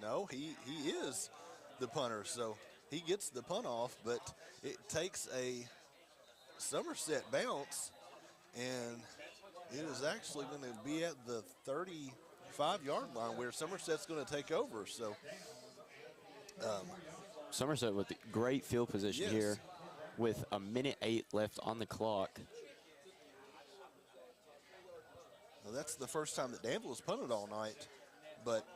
No, he is the punter, so he gets the punt off, but it takes a Somerset bounce, and it is actually going to be at the 35-yard line where Somerset's going to take over. So Somerset with great field position Yes. here with 1:08 left on the clock. well, that's the first time that Danville has punted all night, but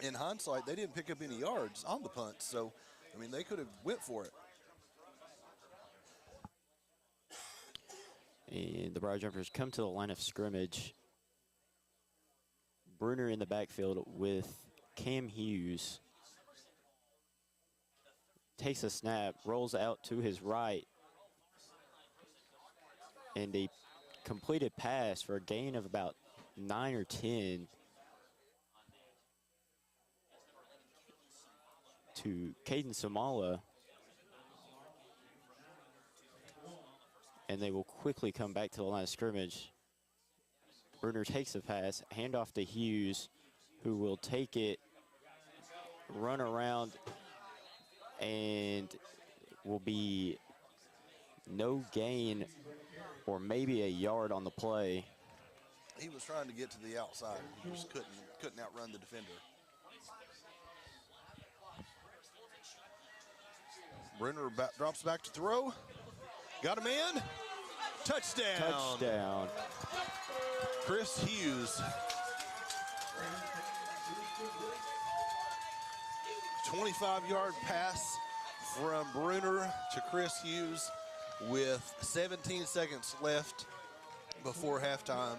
in hindsight, they didn't pick up any yards on the punt. So, I mean, they could have went for it. And the Briar Jumpers come to the line of scrimmage. Bruner in the backfield with Cam Hughes. Takes a snap, rolls out to his right. And a completed pass for a gain of about 9 or 10 to Caden Samala. And they will quickly come back to the line of scrimmage. Bruner takes the pass, handoff to Hughes, who will take it, run around, and will be no gain or maybe a yard on the play. He was trying to get to the outside. He just couldn't outrun the defender. Bruner drops back to throw. Got a man. Touchdown. Touchdown. Chris Hughes. 25-yard pass from Bruner to Chris Hughes with 17 seconds left before halftime,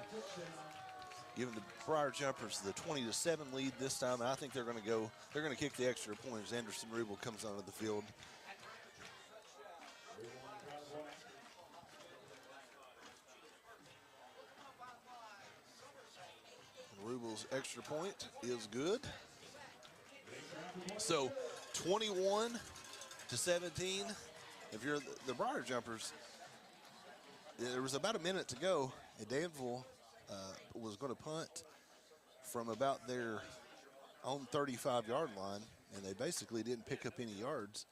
giving the Briar Jumpers the 20-7 lead this time. And I think they're going to kick the extra point as Anderson Rubel comes onto the field. Rubel's extra point is good. So 21-17. If you're the Briar Jumpers, there was about a minute to go, and Danville was going to punt from about their own 35-yard line, and they basically didn't pick up any yards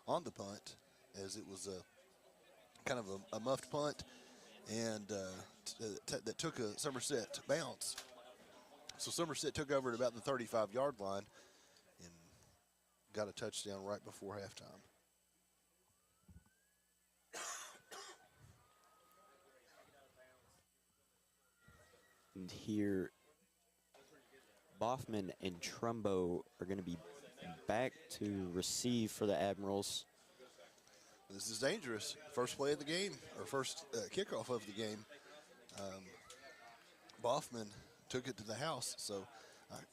on the punt, as it was a kind of a muffed punt, and that took a Somerset bounce. So Somerset took over at about the 35-yard line and got a touchdown right before halftime. And here, Boffman and Trumbo are going to be back to receive for the Admirals. This is dangerous. First play of the game, or first kickoff of the game. Boffman took it to the house, so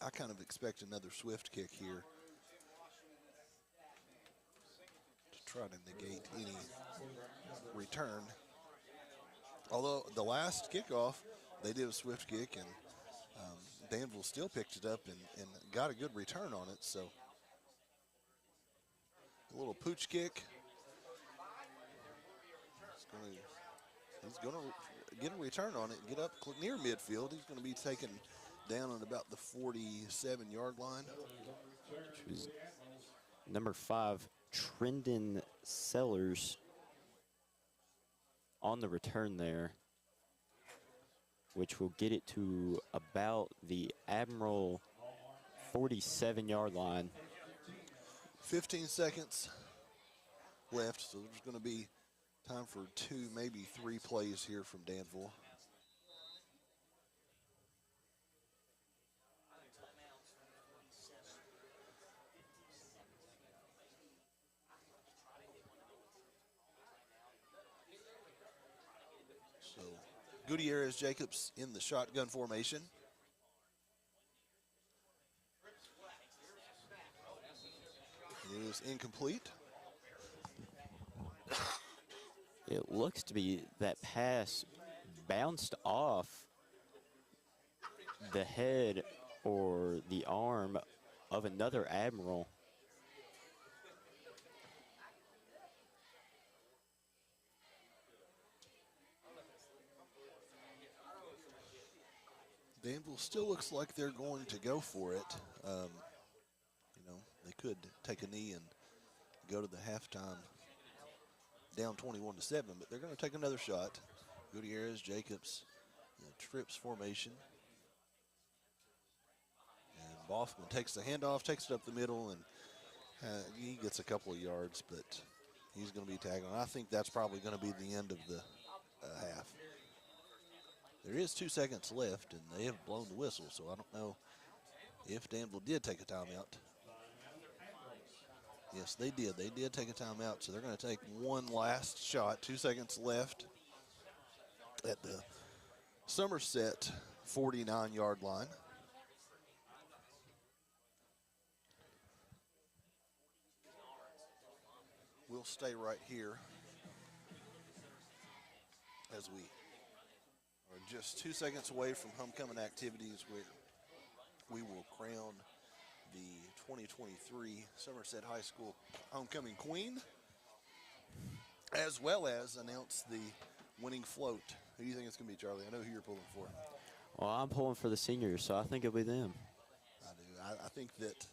I kind of expect another swift kick here to try to negate any return. Although the last kickoff, they did a swift kick, and Danville still picked it up and got a good return on it. So a little pooch kick. He's going to get a return on it, get up near midfield. He's going to be taken down at about the 47-yard line. Which was number 5, Trendon Sellers on the return there, which will get it to about the Admiral 47-yard line. 15 seconds left, so there's going to be time for 2, maybe 3 plays here from Danville. Gutierrez Jacobs in the shotgun formation. It is incomplete. It looks to be that pass bounced off the head or the arm of another Admiral. Danville still looks like they're going to go for it. They could take a knee and go to the halftime down 21-7, but they're going to take another shot. Gutierrez, Jacobs, trips formation. And Boffman takes the handoff, takes it up the middle, and he gets a couple of yards, but he's going to be tagged on. I think that's probably going to be the end of the half. There is 2 seconds left, and they have blown the whistle, so I don't know if Danville did take a timeout. Yes, they did. They did take a timeout, so they're going to take one last shot. 2 seconds left at the Somerset 49-yard line. We'll stay right here as we are just 2 seconds away from homecoming activities, where we will crown the 2023 Somerset High School homecoming queen, as well as announce the winning float. Who do you think it's going to be, Charlie? I know who you're pulling for. Well, I'm pulling for the seniors, so I think it'll be them. I do. I think that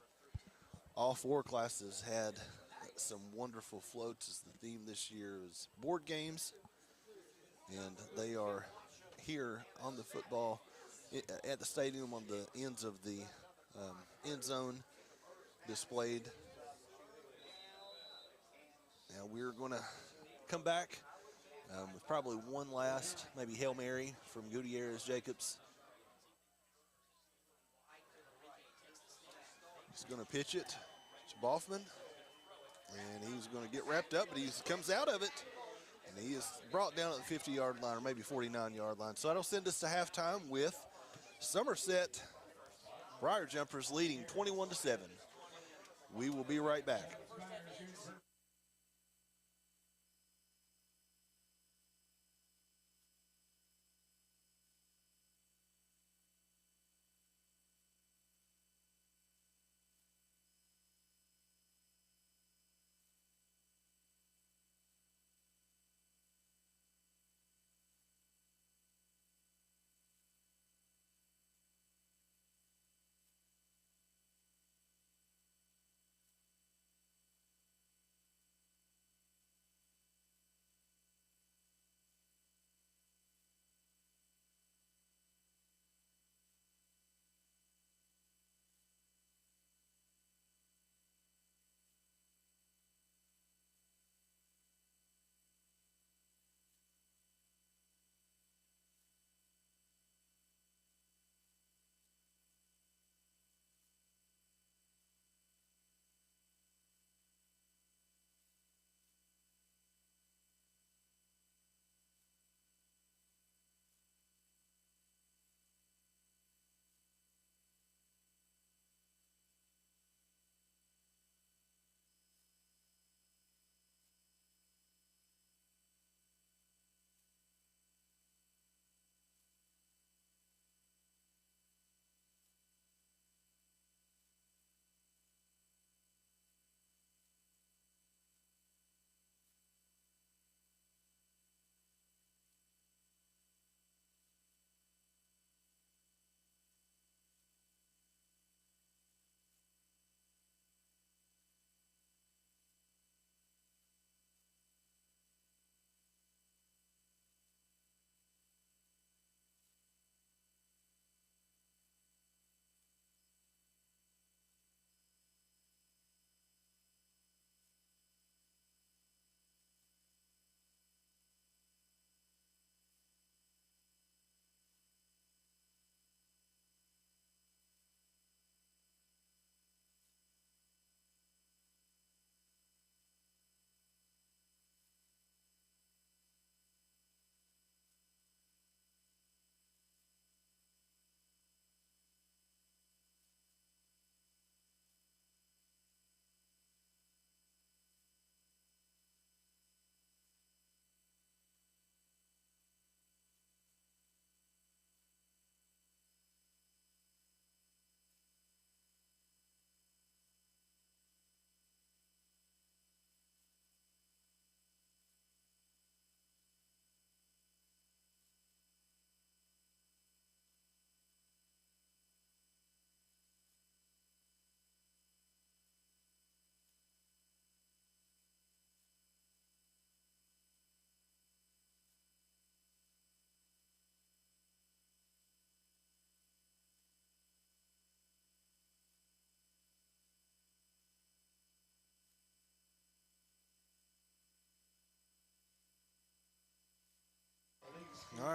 all 4 classes had some wonderful floats. The theme this year is board games, and they are here on the football at the stadium on the ends of the end zone displayed. Now we're going to come back with probably one last, maybe Hail Mary from Gutierrez Jacobs. He's going to pitch it to Boffman, and he's going to get wrapped up, but he comes out of it, and he is brought down at the 50-yard line, or maybe 49-yard line. So that'll send us to halftime with Somerset Briar Jumpers leading 21-7. We will be right back.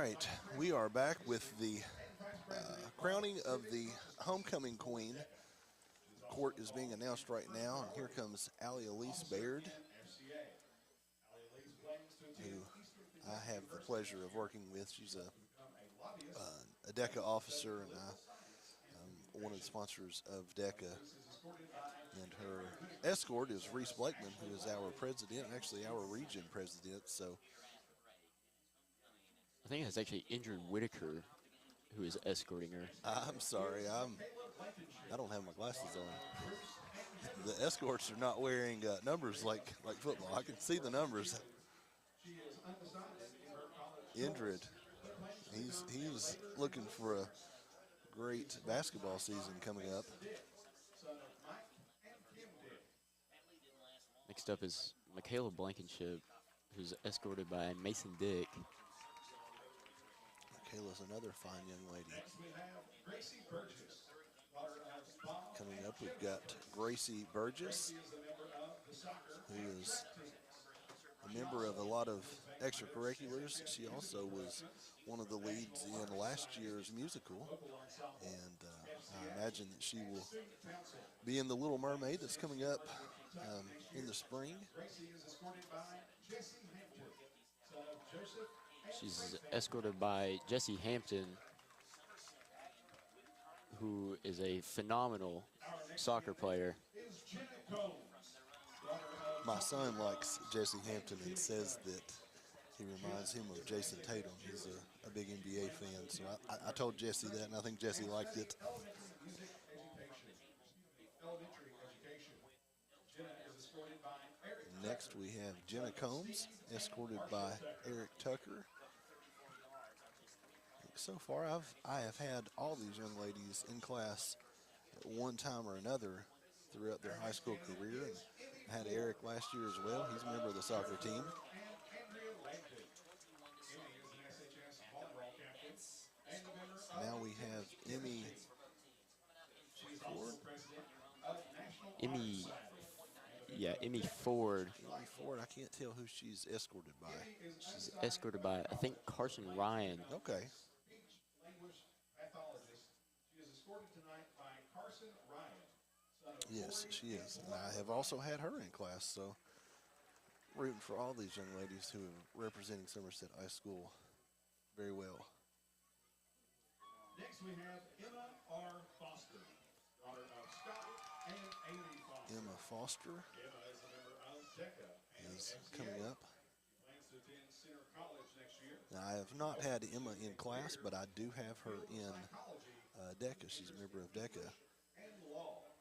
right, we are back with the crowning of the homecoming queen. The court is being announced right now, and here comes Allie Elise Baird, who I have the pleasure of working with. She's a DECA officer, and I'm one of the sponsors of DECA. And her escort is Reese Blakeman, who is our president, actually our region president. So I think it's actually Indrid Whitaker who is escorting her. I'm sorry, I don't have my glasses on. The escorts are not wearing numbers like football. I can see the numbers. Indrid, he's looking for a great basketball season coming up. Next up is Michaela Blankenship, who's escorted by Mason Dick. Michaela's another fine young lady. Coming up, we've got Gracie Burgess, who is a member of a lot of extracurriculars. She also was one of the leads in last year's musical, and I imagine that she will be in The Little Mermaid that's coming up in the spring. She's escorted by Jesse Hampton, who is a phenomenal soccer player. My son likes Jesse Hampton and says that he reminds him of Jason Tatum. He's a big NBA fan, so I told Jesse that, and I think Jesse liked it. Next, we have Jenna Combs, escorted by Eric Tucker. So far, I have had all these young ladies in class at one time or another throughout their high school career. And I had Eric last year as well. He's a member of the soccer team. Now we have Emmy Ford. Emmy Ford. Emmy Ford, I can't tell who she's escorted by. She's escorted by, I think, Carson Ryan. Okay. Yes, she is. And I have also had her in class, so rooting for all these young ladies who are representing Somerset High School very well. Next we have Emma R. Foster, daughter of Scott and Amy Foster. Emma Foster Emma is a member of DECA and is FCA. coming up. Plans to attend Center College next year. Now, I have not had Emma in class, but I do have her in DECA. She's a member of DECA. And law.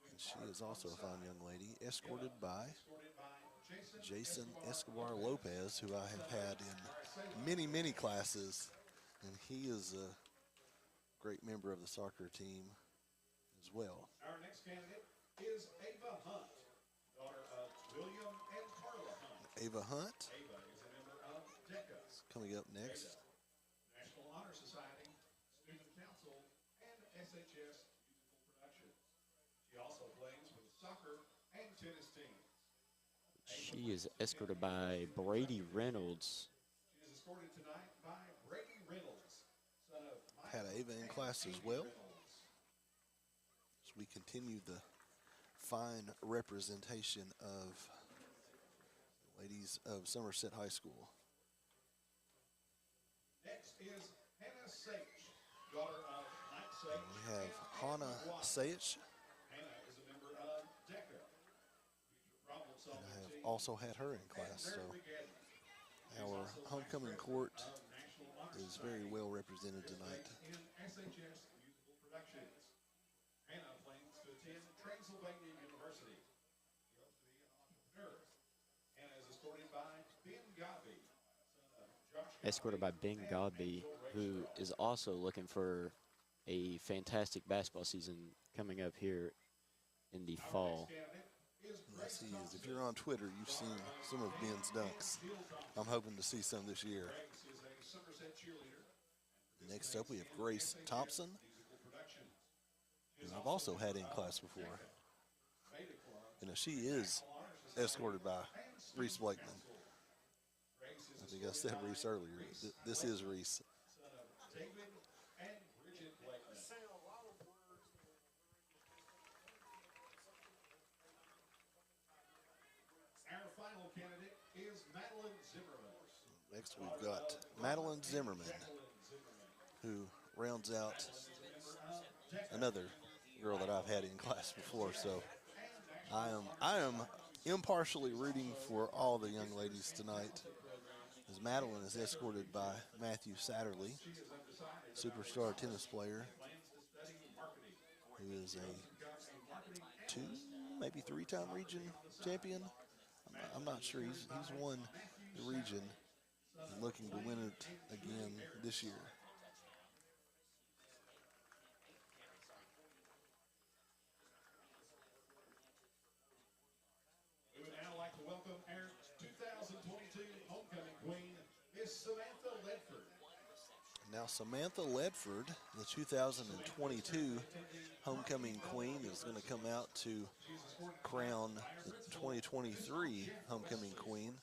And she is also a fine young lady, escorted by Jason Escobar Lopez, who I have had in many, many classes. And he is a great member of the soccer team as well. Our next candidate is Ava Hunt, daughter of William and Carla Hunt. Ava Hunt Ava is a member of DECA, is coming up next. National Honor Society, Student Council, and SHS Musical Productions. She also plays for the soccer and tennis teams. She is escorted by Brady Reynolds. She is escorted tonight by Brady Reynolds, son of Mike Had Ava in class as well. As we continue the fine representation of ladies of Somerset High School. Next is Hannah Sage, daughter of Mike Sage. We have Hannah Sayich, Hannah is a member of DECA. and I have also had her in class. So our homecoming court is very well represented tonight. In SHS Musical Productions. Hannah plans to attend Transylvania University. She hopes to be an entrepreneur. Hannah is escorted by Ben Gobby, son of Josh. Escorted by Ben Godby, who is also looking for a fantastic basketball season coming up here in the fall. Yes, he is. If you're on Twitter, you've seen some of Ben's dunks. I'm hoping to see some this year. Next up, we have Grace Thompson, who I've also had in class before. She is escorted by Reese Blakeman. I think I said Reese earlier. This is Reese. Son of David and Bridget Blakeman. Our final candidate is Madeline Zimmerman. Next, we've got Madeline Zimmerman, who rounds out another girl that I've had in class before. So I am impartially rooting for all the young ladies tonight, as Madeline is escorted by Matthew Satterley, superstar tennis player, who is a 2, maybe 3-time region champion. I'm not sure. He's won the region and looking to win it again this year. We would now like to welcome our 2022 homecoming queen, Miss Samantha Ledford. Now Samantha Ledford, the 2022 homecoming queen, is going to come out to crown the 2023 homecoming queen.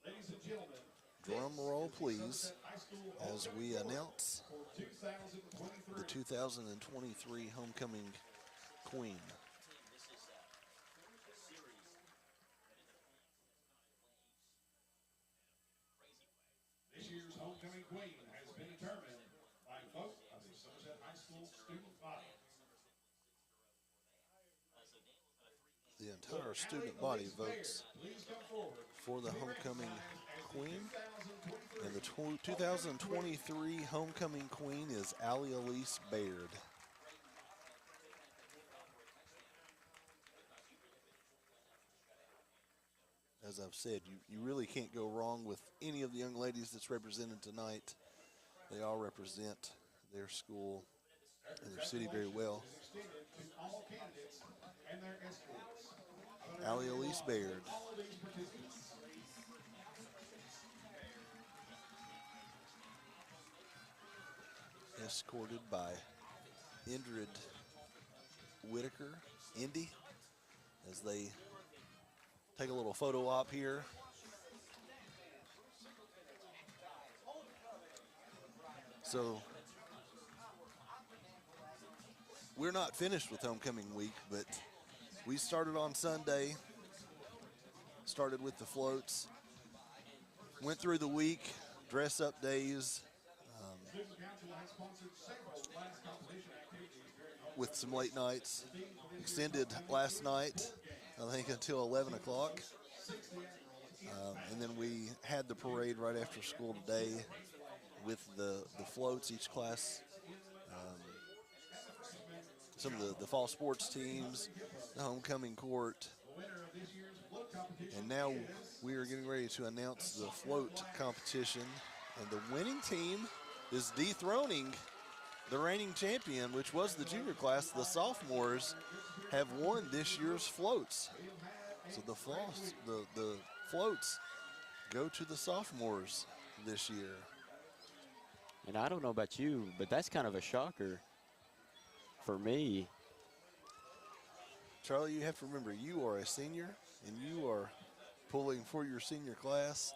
Ladies and gentlemen, Drum roll, please, as we announce for 2023. the 2023 homecoming queen. This year's homecoming queen has been determined by vote of the Somerset High School student body. The entire student body votes Please come forward. for the homecoming queen. And the 2023 homecoming queen is Allie Elise Baird. As I've said, you really can't go wrong with any of the young ladies that's represented tonight. They all represent their school and their city very well. Extended to all candidates and their escorts. Allie Elise Baird. All of these participants. Escorted by Indrid Whitaker, Indy, as they take a little photo op here. So we're not finished with homecoming week, but we started on Sunday, started with the floats, went through the week, dress up days, Student Council has sponsored several class competition activities during with some late nights. Extended last night, I think, until 11 o'clock. And then we had the parade right after school today with the floats, each class, some of the fall sports teams, the homecoming court. And now we are getting ready to announce the float competition. And the winning team is dethroning the reigning champion, which was the junior class. The sophomores have won this year's floats. So the floats go to the sophomores this year. And I don't know about you, but that's kind of a shocker for me. Charlie, you have to remember, you are a senior, and you are pulling for your senior class.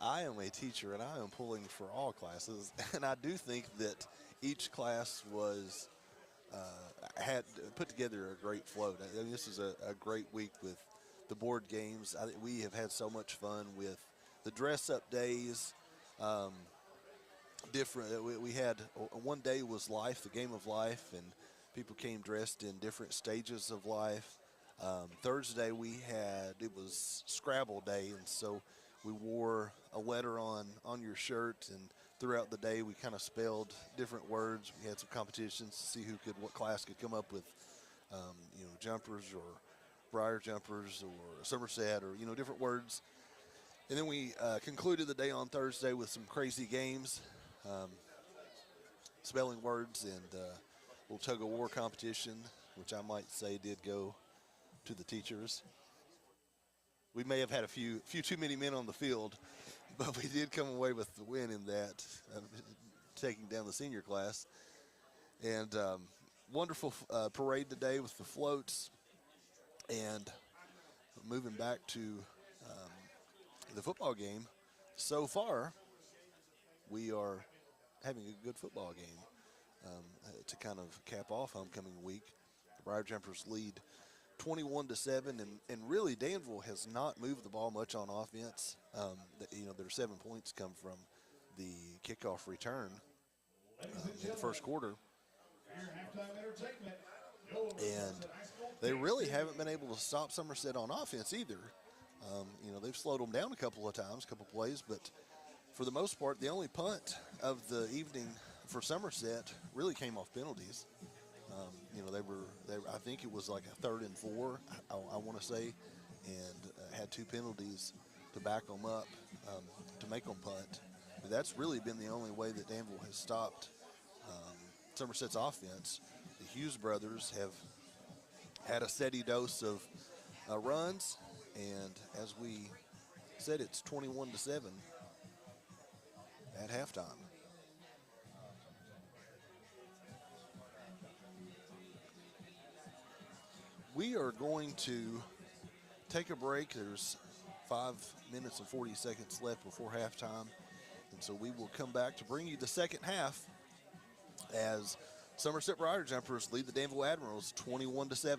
I am a teacher, and I am pulling for all classes. And I do think that each class was had put together a great float. I mean, this is a great week with the board games. I think we have had so much fun with the dress-up days. We had one day was life, the game of life, and people came dressed in different stages of life. Thursday it was Scrabble Day, and so we wore a letter on your shirt, and throughout the day we kind of spelled different words. We had some competitions to see what class could come up with, jumpers or Briar jumpers or Somerset or different words. And then we concluded the day on Thursday with some crazy games, spelling words, and a little tug-of-war competition, which I might say did go to the teachers. We may have had a few too many men on the field, but we did come away with the win in that, taking down the senior class. And, wonderful parade today with the floats. And moving back to the football game, so far we are having a good football game to kind of cap off homecoming week. The Briar Jumpers lead 21-7, and really Danville has not moved the ball much on offense. Their 7 points come from the kickoff return in the first quarter, and they really haven't been able to stop Somerset on offense either. They've slowed them down a couple of times, a couple plays, but for the most part, the only punt of the evening for Somerset really came off penalties. I think it was like a 3rd and 4, I want to say, and had 2 penalties to back them up to make them punt. But that's really been the only way that Danville has stopped Somerset's offense. The Hughes brothers have had a steady dose of runs, and as we said, it's 21-7 at halftime. We are going to take a break. There's 5 minutes and 40 seconds left before halftime, and so we will come back to bring you the second half as Somerset Briar Jumpers lead the Danville Admirals 21-7.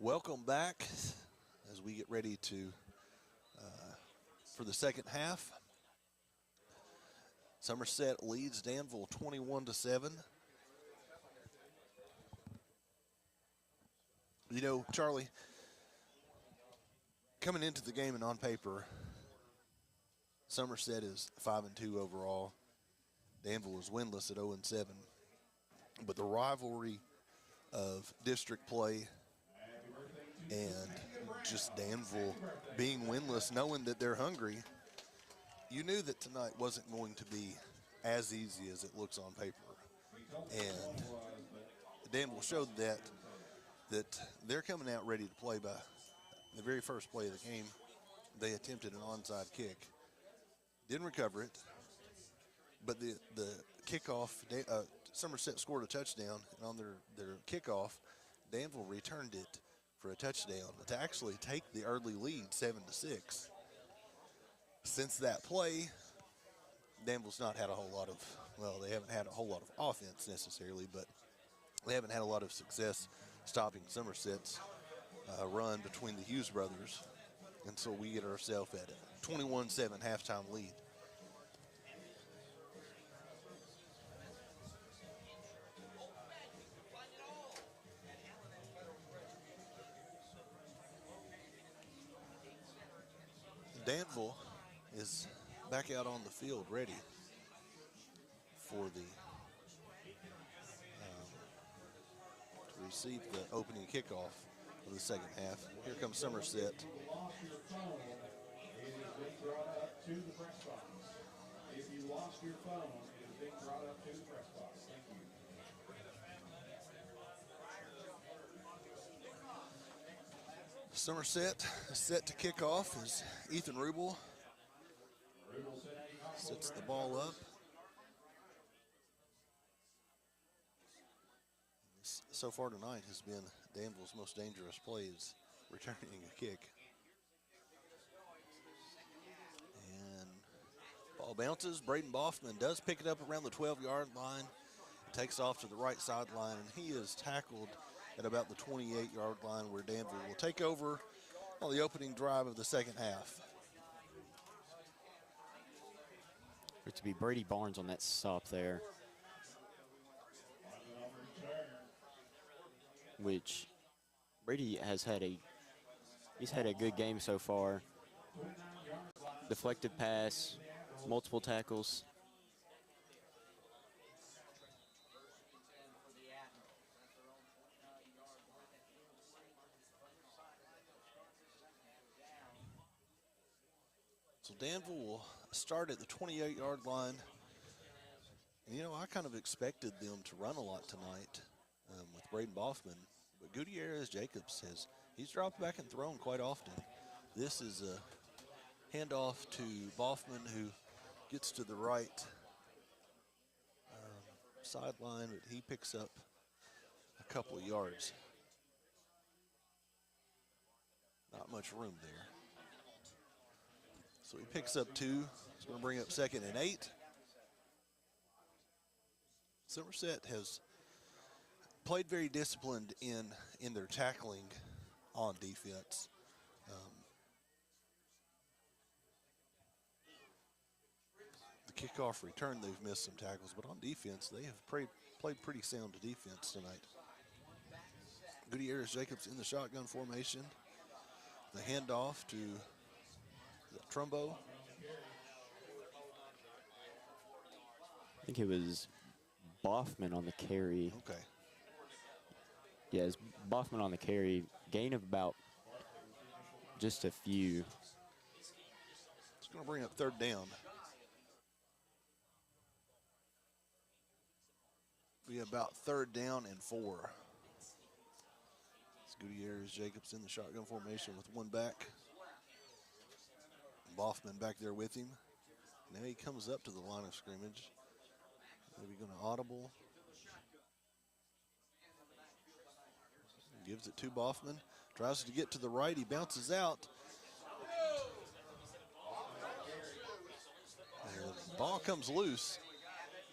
Welcome back as we get ready to for the second half. Somerset leads Danville 21-7. You know, Charlie, coming into the game and on paper, Somerset is 5-2 overall. Danville is winless at 0-7. But the rivalry of district play and just Danville being winless, knowing that they're hungry, you knew that tonight wasn't going to be as easy as it looks on paper. And Danville showed that they're coming out ready to play. By the very first play of the game, they attempted an onside kick. Didn't recover it, but the kickoff, Somerset scored a touchdown, and on their kickoff, Danville returned it for a touchdown to actually take the early lead 7-6. Since that play, Danville's not had a whole lot of, well, they haven't had a whole lot of offense necessarily, but they haven't had a lot of success stopping Somerset's run between the Hughes brothers. And so we get ourselves at a 21-7 halftime lead. Danville is back out on the field ready for the to receive the opening kickoff of the second half. Here comes Somerset. Lost your phone, it is being brought up to the press box. If you lost your phone, it is being brought up to the press box. Thank you. Somerset is set to kick off as Ethan Rubel sets the ball up. This, so far tonight, has been Danville's most dangerous plays, returning a kick. And ball bounces. Braden Boffman does pick it up around the 12-yard line. Takes off to the right sideline, and he is tackled at about the 28-yard line, where Danville will take over on the opening drive of the second half. To be Brady Barnes on that stop there, which Brady has had he's had a good game so far. Deflected pass, multiple tackles. So Danville will start at the 28-yard line. And, you know, I kind of expected them to run a lot tonight with Braden Boffman. But Gutierrez Jacobs he's dropped back and thrown quite often. This is a handoff to Boffman, who gets to the right sideline, but he picks up a couple of yards. Not much room there. So he picks up 2. It's going to bring up 2nd and 8. Somerset has played very disciplined in their tackling on defense. The kickoff return, they've missed some tackles, but on defense, they have played pretty sound defense tonight. Gutierrez Jacobs in the shotgun formation. The handoff to Trumbo. I think it was Boffman on the carry. Okay. Yeah, it's Boffman on the carry. Gain of about just a few. It's going to bring up 3rd down. We have about 3rd down and 4. It's Gutierrez Jacobs in the shotgun formation with one back. Boffman back there with him. Now he comes up to the line of scrimmage. Maybe going to audible. Gives it to Boffman. Tries to get to the right. He bounces out. And the ball comes loose.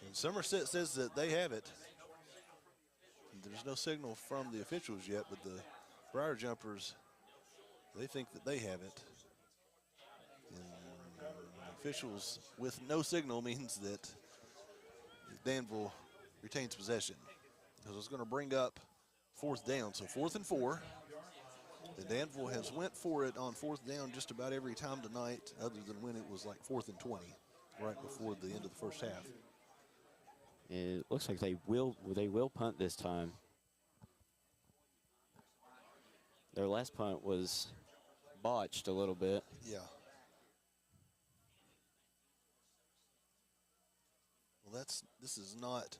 And Somerset says that they have it. There's no signal from the officials yet, but the Briar Jumpers, they think that they have it. And officials with no signal means that Danville retains possession. Because it's going to bring up 4th down. So 4th and 4. And Danville has went for it on 4th down just about every time tonight, other than when it was like 4th and 20, right before the end of the first half. It looks like they will punt this time. Their last punt was botched a little bit. Yeah. Well, this is not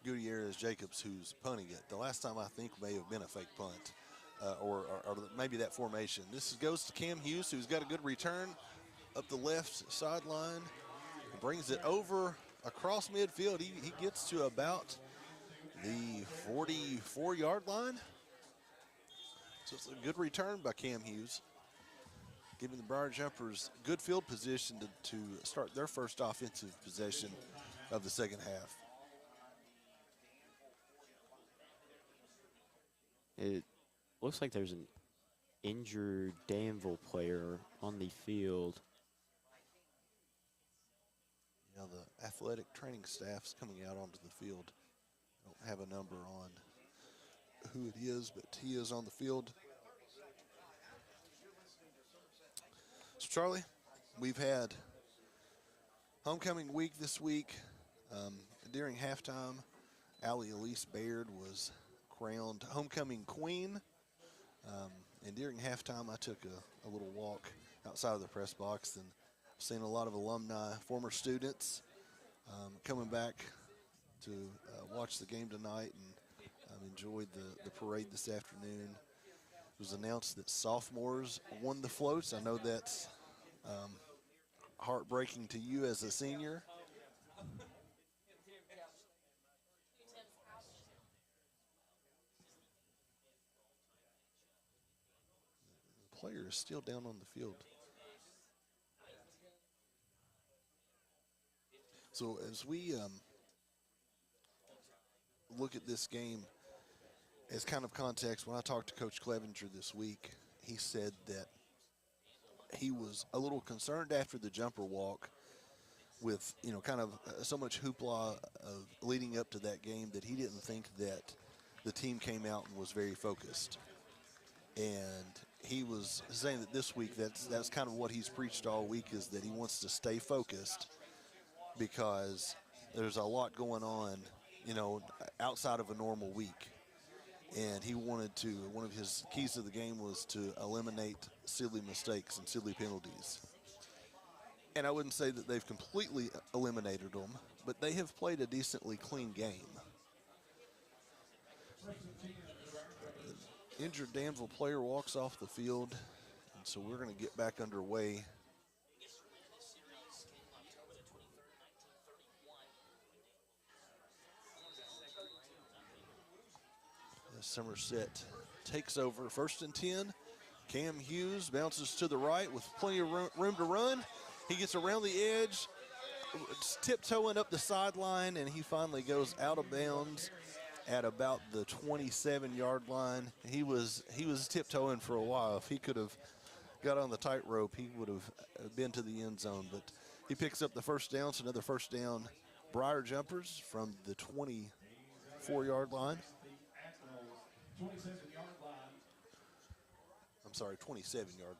Gutierrez Jacobs who's punting it. The last time I think may have been a fake punt, or maybe that formation. This goes to Cam Hughes, who's got a good return up the left sideline. Brings it over across midfield. He gets to about the 44-yard line. So it's a good return by Cam Hughes, giving the Briar Jumpers good field position to start their first offensive possession of the second half. It looks like there's an injured Danville player on the field. You know, the athletic training staff's coming out onto the field. I don't have a number on who it is, but he is on the field. So, Charlie, we've had homecoming week this week. During halftime, Allie Elise Baird was crowned homecoming queen. And during halftime, I took a little walk outside of the press box and seen a lot of alumni, former students coming back to watch the game tonight, and enjoyed the parade this afternoon. It was announced that sophomores won the floats. I know that's heartbreaking to you as a senior. The player is still down on the field. So as we look at this game as kind of context, when I talked to Coach Clevenger this week, he said that he was a little concerned after the jumper walk with, you know, kind of so much hoopla of leading up to that game that he didn't think that the team came out and was very focused. And he was saying that this week that's kind of what he's preached all week, is that he wants to stay focused because there's a lot going on, you know, outside of a normal week. And he wanted to, one of his keys to the game was to eliminate silly mistakes and silly penalties. And I wouldn't say that they've completely eliminated them, but they have played a decently clean game. The injured Danville player walks off the field, and so we're going to get back underway. As Somerset takes over, 1st and 10. Cam Hughes bounces to the right with plenty of room to run. He gets around the edge, tiptoeing up the sideline, and he finally goes out of bounds at about the 27-yard line. He was tiptoeing for a while. If he could have got on the tightrope, he would have been to the end zone. But he picks up the first down. It's another first down. Briar Jumpers from the 24-yard line. 27-yard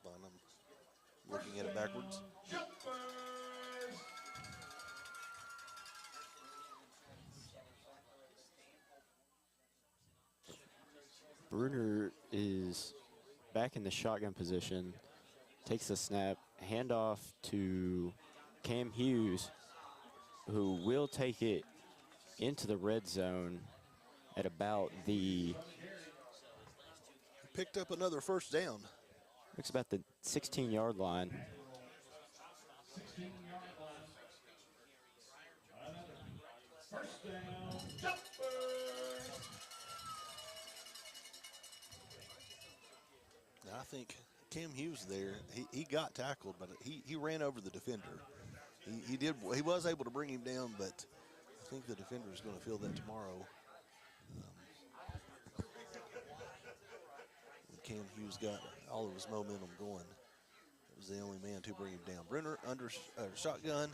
line. I'm looking at it backwards. Bruner is back in the shotgun position, takes the snap, handoff to Cam Hughes, who will take it into the red zone at about the... Picked up another first down. Looks about the 16-yard line. 16-yard line. First down, Jumpers. I think Cam Hughes there, he got tackled, but he ran over the defender. He was able to bring him down, but I think the defender is going to feel that tomorrow. Cam was got all of his momentum going. It was the only man to bring him down. Bruner under shotgun,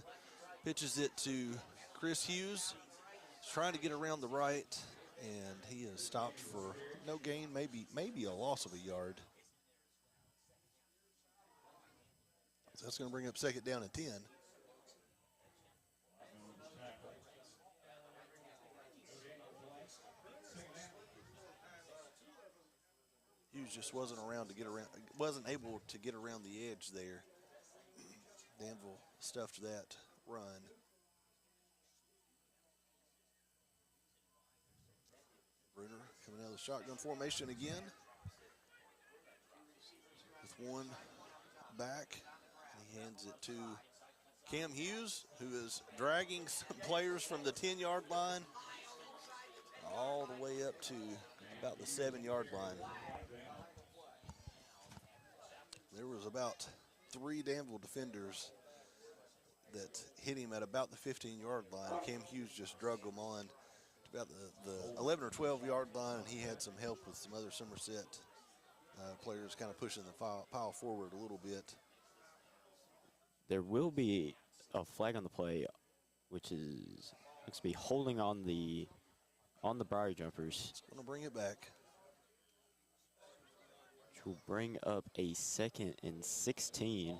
pitches it to Chris Hughes. He's trying to get around the right, and he is stopped for no gain, maybe a loss of a yard. So that's going to bring up second down and 10. Hughes just wasn't able to get around the edge there. Danville stuffed that run. Bruner coming out of the shotgun formation again. With one back, he hands it to Cam Hughes, who is dragging some players from the 10-yard line all the way up to about the 7-yard line. There was about 3 Danville defenders that hit him at about the 15-yard line. Cam Hughes just drug them on to about the 11 or 12-yard line, and he had some help with some other Somerset players kind of pushing the pile forward a little bit. There will be a flag on the play, which is looks to be holding on the Briar Jumpers. It's going to bring it back. Which will bring up a 2nd and 16.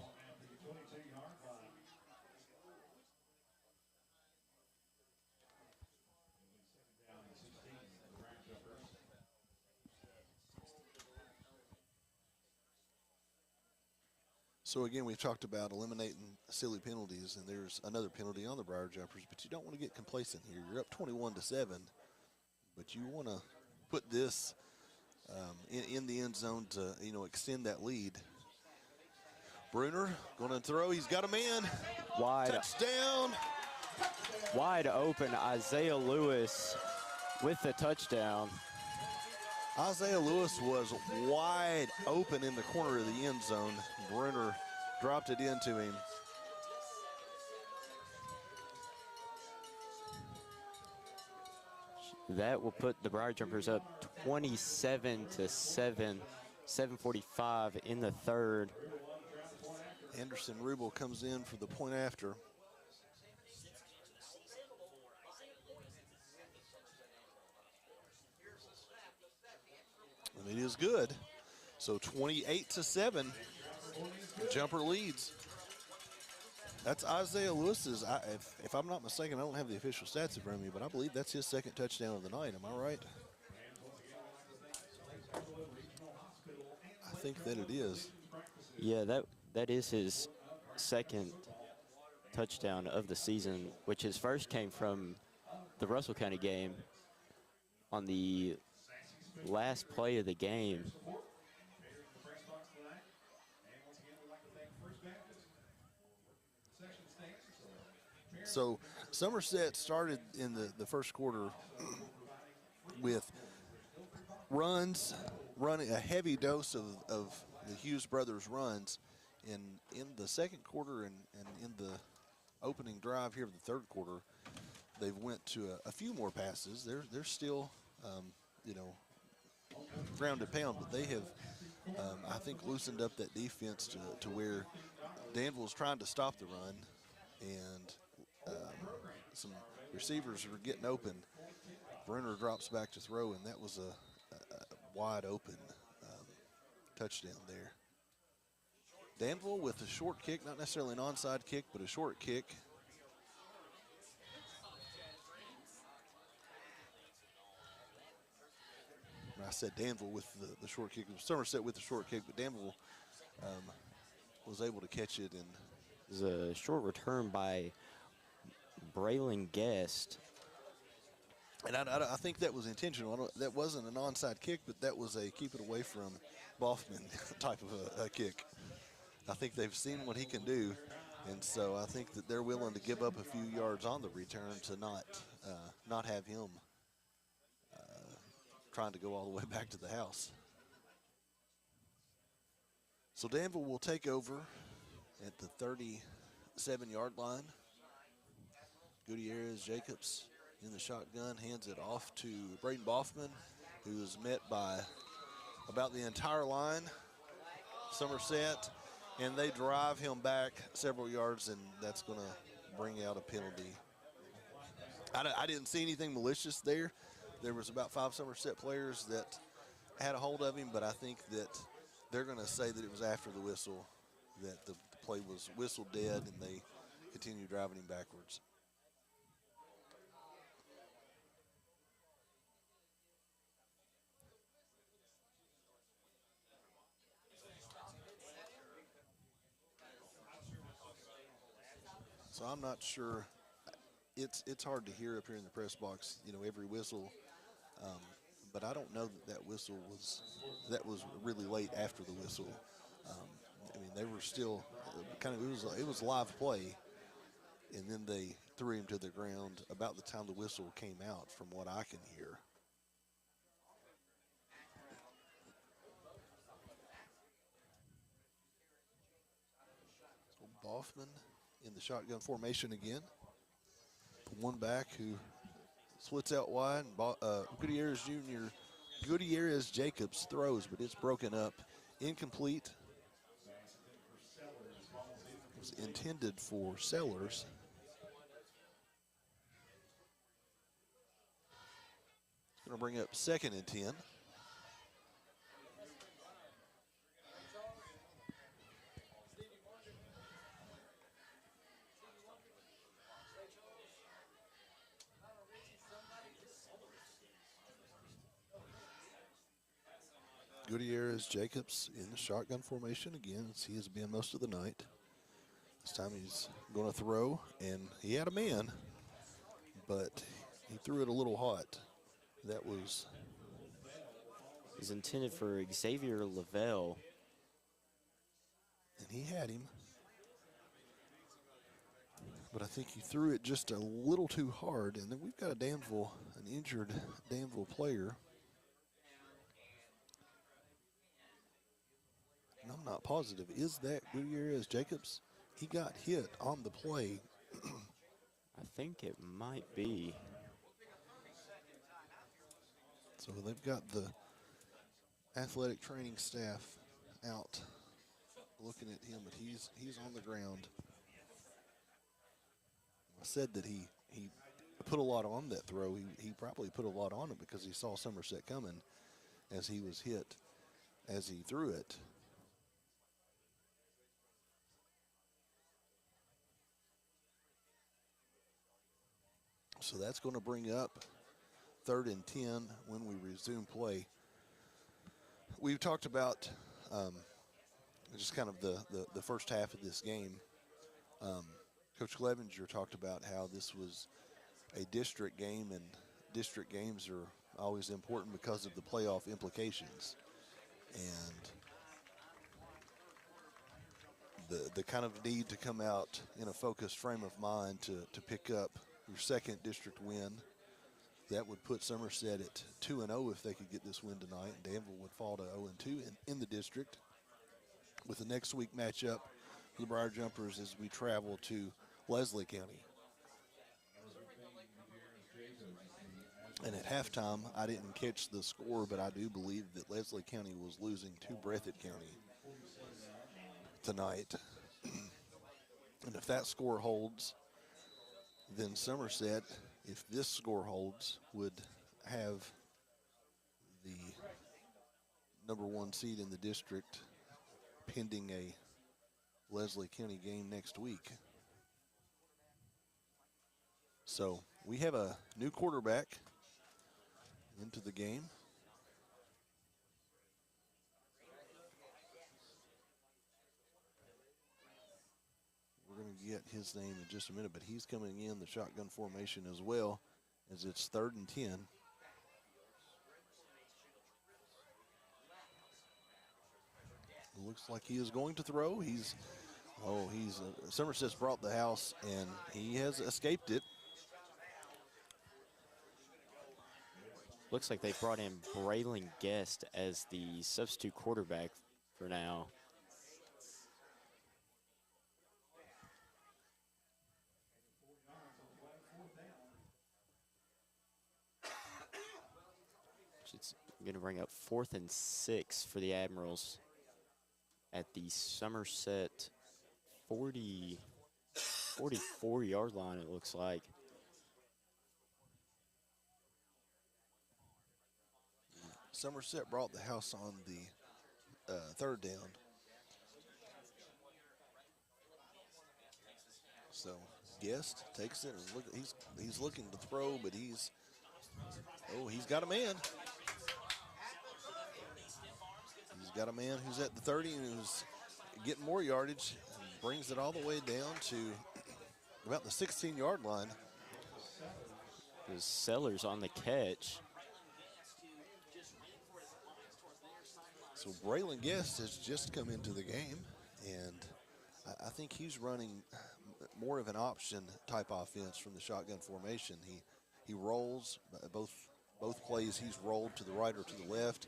So again, we've talked about eliminating silly penalties, and there's another penalty on the Briar Jumpers, but you don't want to get complacent here. You're up 21-7, but you want to put this in the end zone to extend that lead. Bruner going to throw. He's got a man. Wide. Touchdown. Wide open. Isaiah Lewis with the touchdown. Isaiah Lewis was wide open in the corner of the end zone. Bruner dropped it into him. That will put the Briar Jumpers up 27-7, 7:45 in the third. Anderson Rubel comes in for the point after. And it is good. So 28-7, Jumper leads. That's Isaiah Lewis's, if I'm not mistaken, I don't have the official stats in front of me, but I believe that's his 2nd touchdown of the night. Am I right? I think that it is. Yeah, that is his 2nd touchdown of the season, which his first came from the Russell County game on the last play of the game. So Somerset started in the first quarter with running a heavy dose of the Hughes brothers runs. In the second quarter and in the opening drive here of the third quarter, they've went to a few more passes. They're still, ground and pound, but they have, I think, loosened up that defense to where Danville's trying to stop the run, and some receivers are getting open. Bruner drops back to throw, and that was a wide open touchdown there. Danville with a short kick, not necessarily an onside kick, but a short kick. I said Danville with the short kick. It was Somerset with the short kick, but Danville was able to catch it. And it was a short return by Braylon Guest. And I think that was intentional. That wasn't an onside kick, but that was a keep it away from Boffman type of a kick. I think they've seen what he can do, and so I think that they're willing to give up a few yards on the return to not have him trying to go all the way back to the house. So Danville will take over at the 37-yard line. Gutierrez Jacobs in the shotgun, hands it off to Braden Boffman, who is met by about the entire line Somerset, and they drive him back several yards, and that's going to bring out a penalty. I didn't see anything malicious there. There was about 5 Somerset players that had a hold of him, but I think that they're going to say that it was after the whistle that the play was whistled dead, and they continued driving him backwards. So I'm not sure. It's hard to hear up here in the press box, every whistle. But I don't know that whistle was really late after the whistle. I mean, they were still it was live play, and then they threw him to the ground about the time the whistle came out, from what I can hear. So Boffman in the shotgun formation again. One back who splits out wide. Gutierrez Jacobs throws, but it's broken up. Incomplete. It was intended for Sellers. Going to bring up 2nd and 10. Gutierrez Jacobs in the shotgun formation again, as he has been most of the night. This time he's going to throw, and he had a man, but he threw it a little hot. That was Is intended for Xavier Lavelle. And he had him. But I think he threw it just a little too hard, and then we've got an injured Danville player. And I'm not positive. Is that Gutierrez Jacobs? He got hit on the play. I think it might be. So they've got the athletic training staff out looking at him, but he's on the ground. I said that he put a lot on that throw. He probably put a lot on it because he saw Somerset coming as he was hit as he threw it. So that's going to bring up 3rd and 10 when we resume play. We've talked about just kind of the first half of this game. Coach Clevenger talked about how this was a district game, and district games are always important because of the playoff implications. And the kind of need to come out in a focused frame of mind to pick up your 2nd district win. That would put Somerset at 2-0 if they could get this win tonight, and Danville would fall to 0-2 in the district. With the next week matchup for the Briar Jumpers as we travel to Leslie County. And at halftime, I didn't catch the score, but I do believe that Leslie County was losing to Breathitt County tonight. And if that score holds, then Somerset, if this score holds, would have the #1 seed in the district pending a Leslie County game next week. So we have a new quarterback into the game. We're going to get his name in just a minute, but he's coming in the shotgun formation as well, as it's 3rd and 10. Looks like he is going to throw. Somerset's brought the house, and he has escaped it. Looks like they brought in Braylon Guest as the substitute quarterback for now. It's going to bring up 4th and 6 for the Admirals. at the Somerset 44-yard line, it looks like. Somerset brought the house on the third down. So Guest takes it and he's looking to throw, but he's got a man. He's got a man who's at the 30 and who's getting more yardage and brings it all the way down to about the 16-yard line. There's Sellers on the catch. So Braylon Guest has just come into the game, and I think he's running more of an option type offense from the shotgun formation. He rolls both plays. He's rolled to the right or to the left.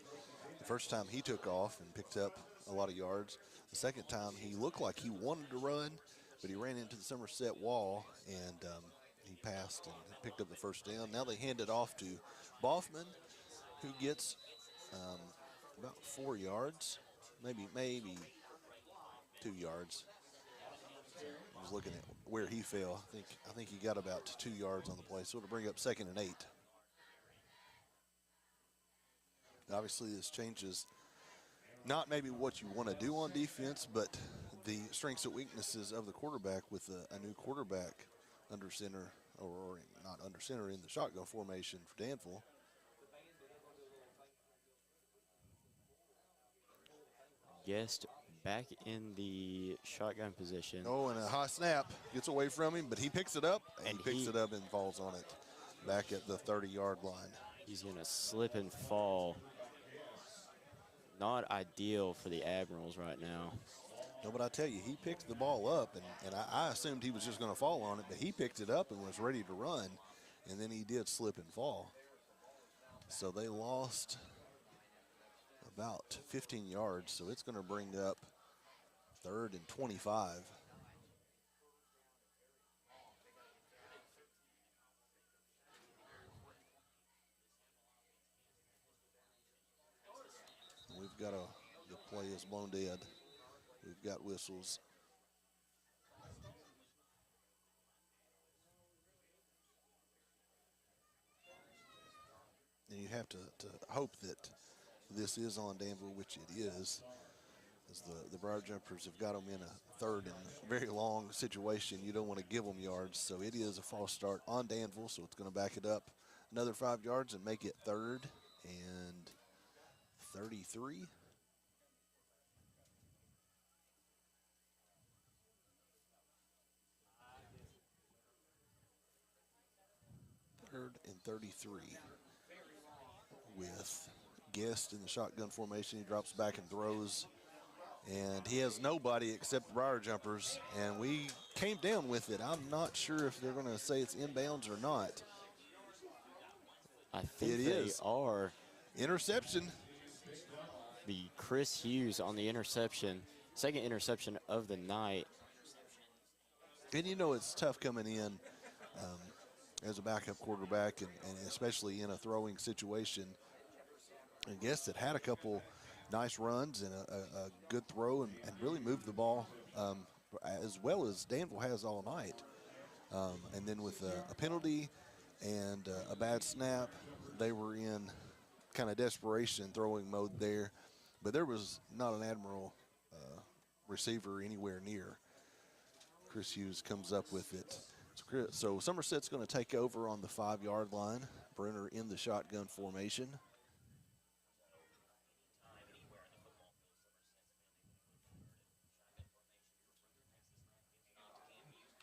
The first time he took off and picked up a lot of yards. The second time he looked like he wanted to run, but he ran into the Somerset wall and he passed and picked up the first down. Now they hand it off to Boffman, who gets about 4 yards, maybe 2 yards. I was looking at where he fell. I think he got about 2 yards on the play, so it'll bring up 2nd and 8. Obviously, this changes not maybe what you want to do on defense, but the strengths and weaknesses of the quarterback with a new quarterback under center, or not under center, in the shotgun formation for Danville. Guest back in the shotgun position. Oh, and a high snap gets away from him, but he picks it up, and he picks it up and falls on it back at the 30-yard line. He's going to slip and fall. Not ideal for the Admirals right now. No, but I tell you, he picked the ball up, and I assumed he was just going to fall on it, but he picked it up and was ready to run, and then he did slip and fall. So they lost about 15 yards, so it's going to bring up 3rd and 25. We've got the play is blown dead. We've got whistles. And you have to hope that this is on Danville, which it is, as the Briar Jumpers have got them in a 3rd and very long situation. You don't want to give them yards, so it is a false start on Danville, so it's going to back it up another 5 yards and make it 3rd and 33. Third and 33 with Guest in the shotgun formation. He drops back and throws, and he has nobody except the Briar Jumpers, and we came down with it. I'm not sure if they're going to say it's inbounds or not. I think they are. Interception. The Chris Hughes on the interception, 2nd interception of the night. And you know it's tough coming in as a backup quarterback, and especially in a throwing situation. I guess it had a couple nice runs and a good throw and really moved the ball as well as Danville has all night. And then with a penalty and a bad snap, they were in kind of desperation throwing mode there. But there was not an Admiral receiver anywhere near. Chris Hughes comes up with it. So Somerset's going to take over on the 5-yard line. Brenner in the shotgun formation.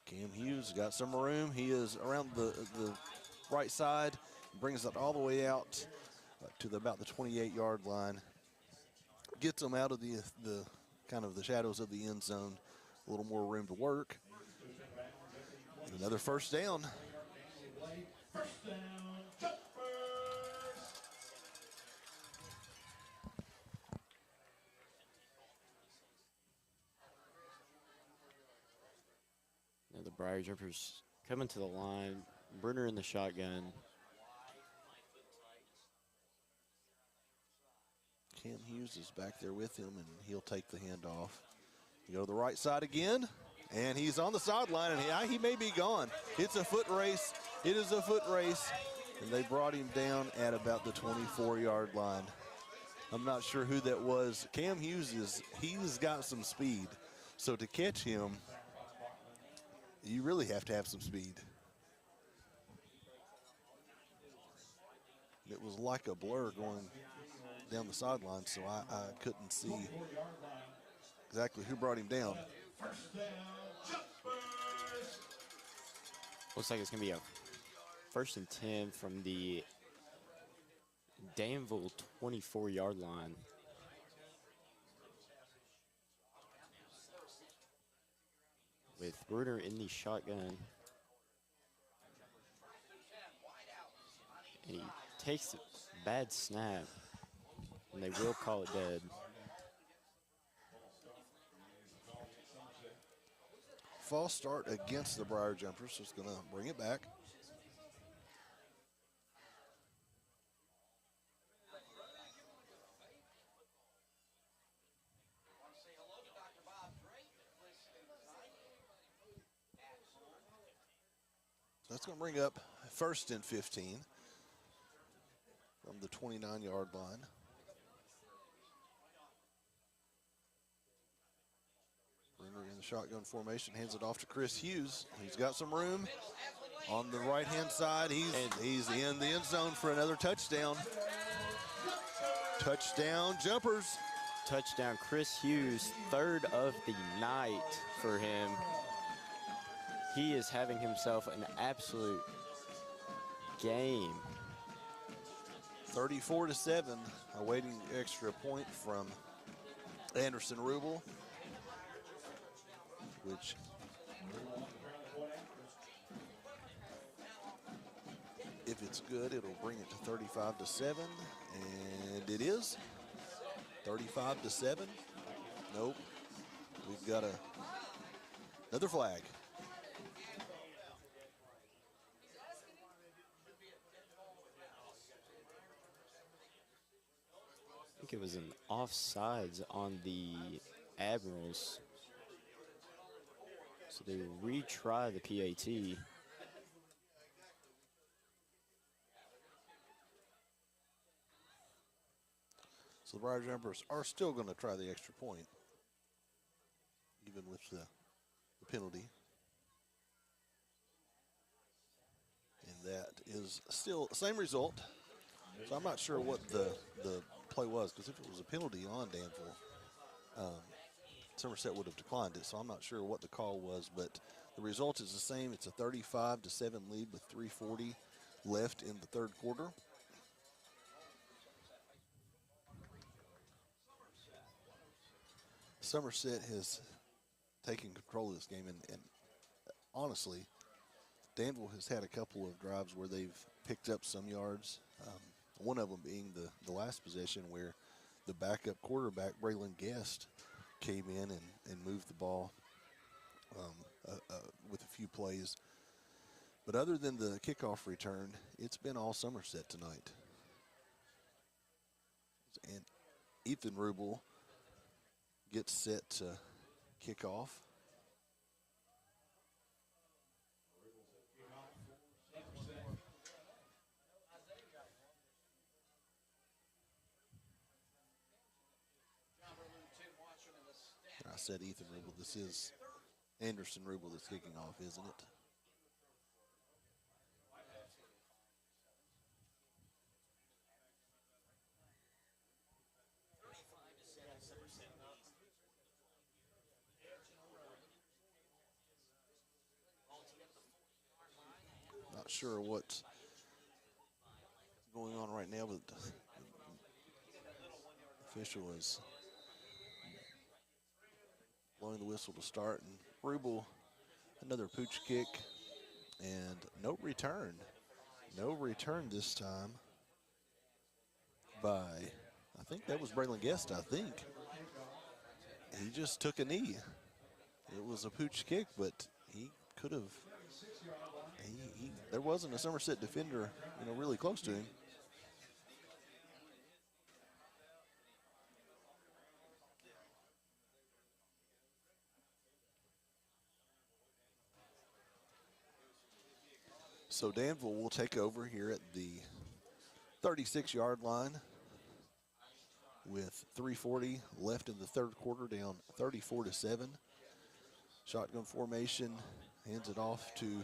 Cam Hughes got some room. He is around the right side, brings it all the way out to about the 28-yard line. Gets them out of the kind of the shadows of the end zone. A little more room to work. And another first down. First down, Jumpers. Now the Briar Jumpers coming to the line. Brenner in the shotgun. Cam Hughes is back there with him, and he'll take the handoff. You go to the right side again, and he's on the sideline, and he may be gone. It's a foot race. It is a foot race, and they brought him down at about the 24-yard line. I'm not sure who that was. Cam Hughes he's got some speed. So to catch him, you really have to have some speed. It was like a blur going down the sideline, so I couldn't see exactly who brought him down. Looks like it's going to be a 1st and 10 from the Danville 24-yard line. With Bruder in the shotgun. And he takes a bad snap, and they will call it dead. False start against the Briar Jumpers, so it's going to bring it back. That's going to bring up 1st and 15 from the 29-yard line. Brenner in the shotgun formation, hands it off to Chris Hughes. He's got some room on the right-hand side. He's in the end zone for another touchdown. Touchdown Jumpers. Touchdown Chris Hughes, 3rd of the night for him. He is having himself an absolute game. 34-7, awaiting extra point from Anderson Rubel, which if it's good, it'll bring it to 35-7, and it is 35-7. Nope, we've got another flag. I think it was an offsides on the Admirals. So they retry the PAT. So the Briar Jumpers are still going to try the extra point, even with the penalty. And that is still the same result. So I'm not sure what the play was, because if it was a penalty on Danville, Somerset would have declined it. So I'm not sure what the call was, but the result is the same. It's a 35-7 lead with 3:40 left in the 3rd quarter. Somerset has taken control of this game, and honestly, Danville has had a couple of drives where they've picked up some yards. One of them being the last possession where the backup quarterback, Braylon Guest, came in and moved the ball with a few plays. But other than the kickoff return, it's been all Somerset tonight. And Ethan Rubel gets set to kick off. I said Ethan Rubel. This is Anderson Rubel that's kicking off, isn't it? Not sure what's going on right now, but the official is blowing the whistle to start, and Rubel, another pooch kick, and no return. No return this time by, I think that was Braylon Guest, I think. He just took a knee. It was a pooch kick, but he could have, there wasn't a Somerset defender, really close to him. So Danville will take over here at the 36-yard line with 3:40 left in the third quarter, down 34-7. Shotgun formation, hands it off to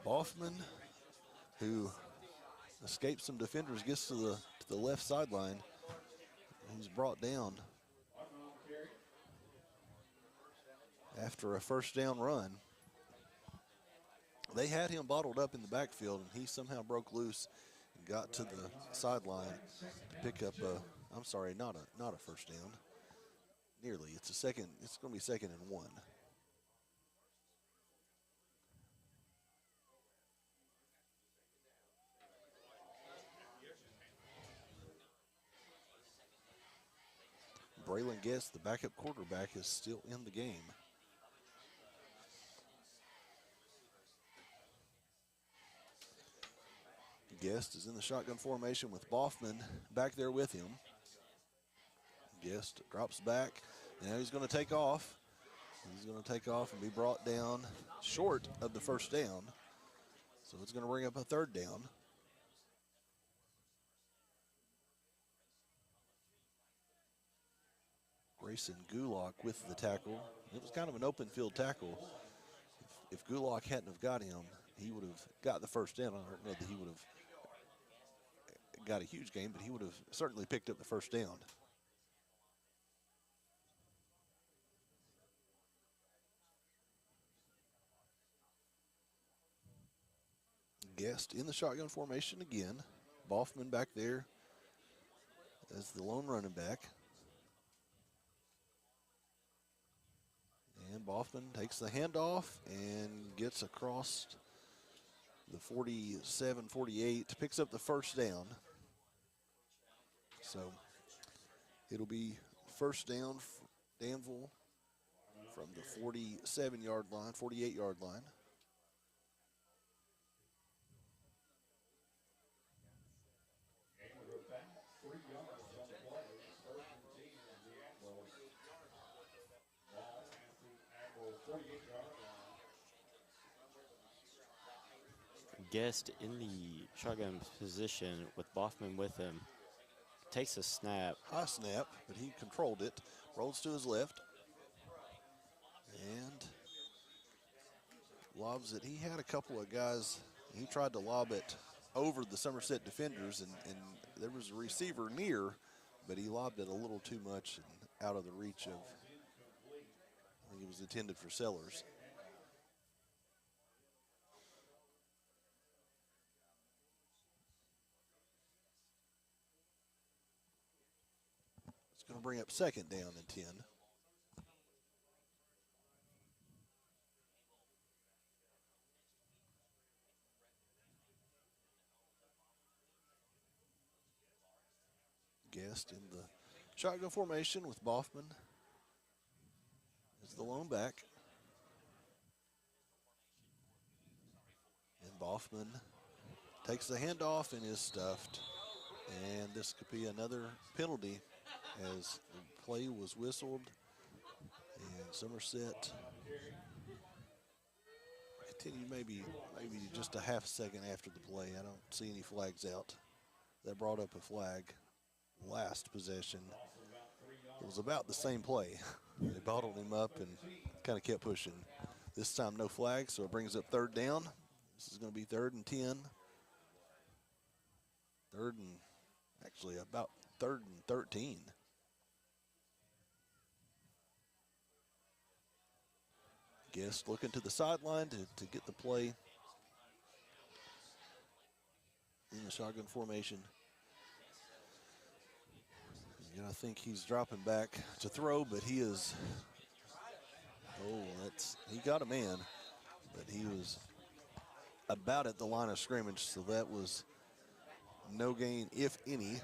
Boffman, who escapes some defenders, gets to the left sideline. He's brought down after a first down run. They had him bottled up in the backfield, and he somehow broke loose and got to the sideline to pick up a, I'm sorry, not a first down. Nearly. It's going to be 2nd and 1. Braylon Guest, the backup quarterback, is still in the game. Guest is in the shotgun formation with Boffman back there with him. Guest drops back, and now he's going to take off. He's going to take off and be brought down short of the first down. So it's going to bring up a 3rd down. Grayson Gulock with the tackle. It was kind of an open field tackle. If Gulock hadn't have got him, he would have got the first down. I don't know that he would have got a huge gain, but he would have certainly picked up the first down. Guest in the shotgun formation again. Boffman back there as the lone running back. And Boffman takes the handoff and gets across the 47, 48, picks up the first down. So it'll be first down for Danville from the 47-yard line, 48-yard line. Guest in the shotgun position with Boffman with him. Takes a snap. High snap, but he controlled it. Rolls to his left. And lobs it. He had a couple of guys. He tried to lob it over the Somerset defenders, and there was a receiver near, but he lobbed it a little too much and out of the reach of, I think it was intended for Sellers. It's going to bring up 2nd down and 10. Guest in the shotgun formation with Boffman as the lone back. And Boffman takes the handoff and is stuffed. And this could be another penalty as the play was whistled. And Somerset continued maybe just a half second after the play. I don't see any flags out. That brought up a flag. Last possession, it was about the same play. They bottled him up and kind of kept pushing. This time no flag, so it brings up 3rd down. This is going to be 3rd and 10. 3rd and actually about 3rd and 13. Guest looking to the sideline to get the play in the shotgun formation. And I think he's dropping back to throw, but he is, he got a man, but he was about at the line of scrimmage, so that was no gain, if any.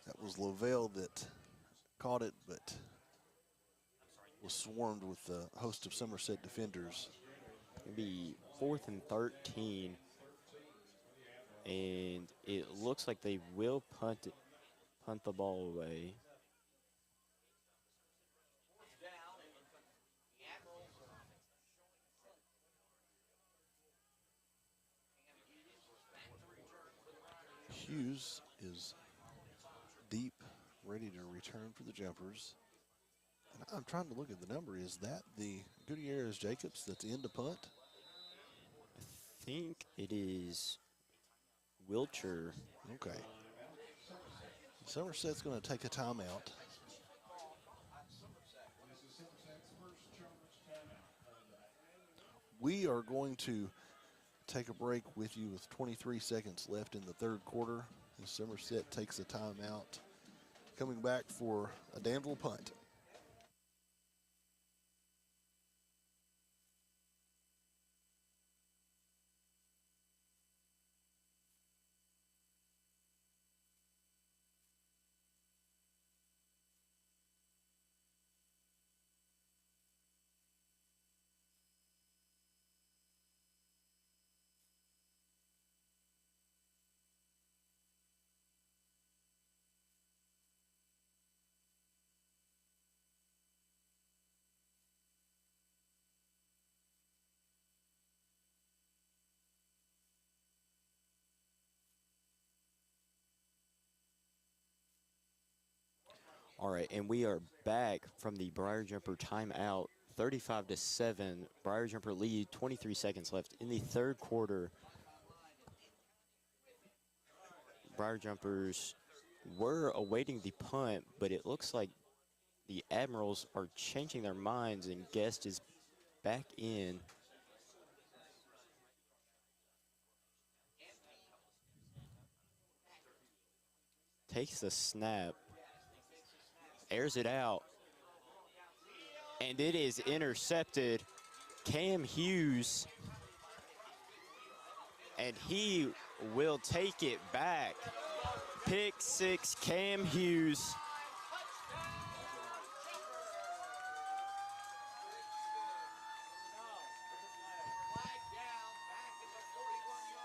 That was Lovell that caught it, but was swarmed with a host of Somerset defenders. It'll be 4th and 13. And it looks like they will punt the ball away. Hughes is deep, ready to return for the jumpers. And I'm trying to look at the number. Is that the Gutierrez Jacobs that's in to punt? I think it is Wilcher. Okay. Somerset's going to take a timeout. We are going to take a break with you with 23 seconds left in the third quarter as Somerset takes a timeout. Coming back for a Danville punt. All right, and we are back from the Briar Jumper timeout. 35-7, Briar Jumper lead, 23 seconds left in the third quarter. Briar Jumpers were awaiting the punt, but it looks like the Admirals are changing their minds and Guest is back in. Takes the snap, airs it out, and it is intercepted. Cam Hughes, and he will take it back. Pick six, Cam Hughes.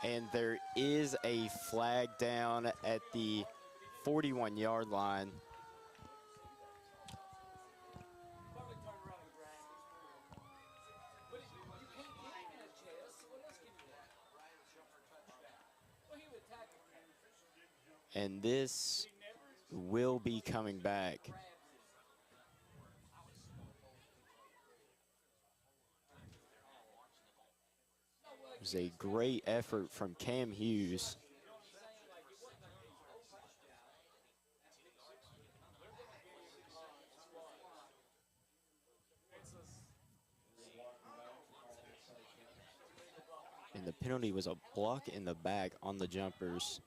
And there is a flag down at the 41-yard line. And this will be coming back. It was a great effort from Cam Hughes. And the penalty was a block in the back on the Jumpers.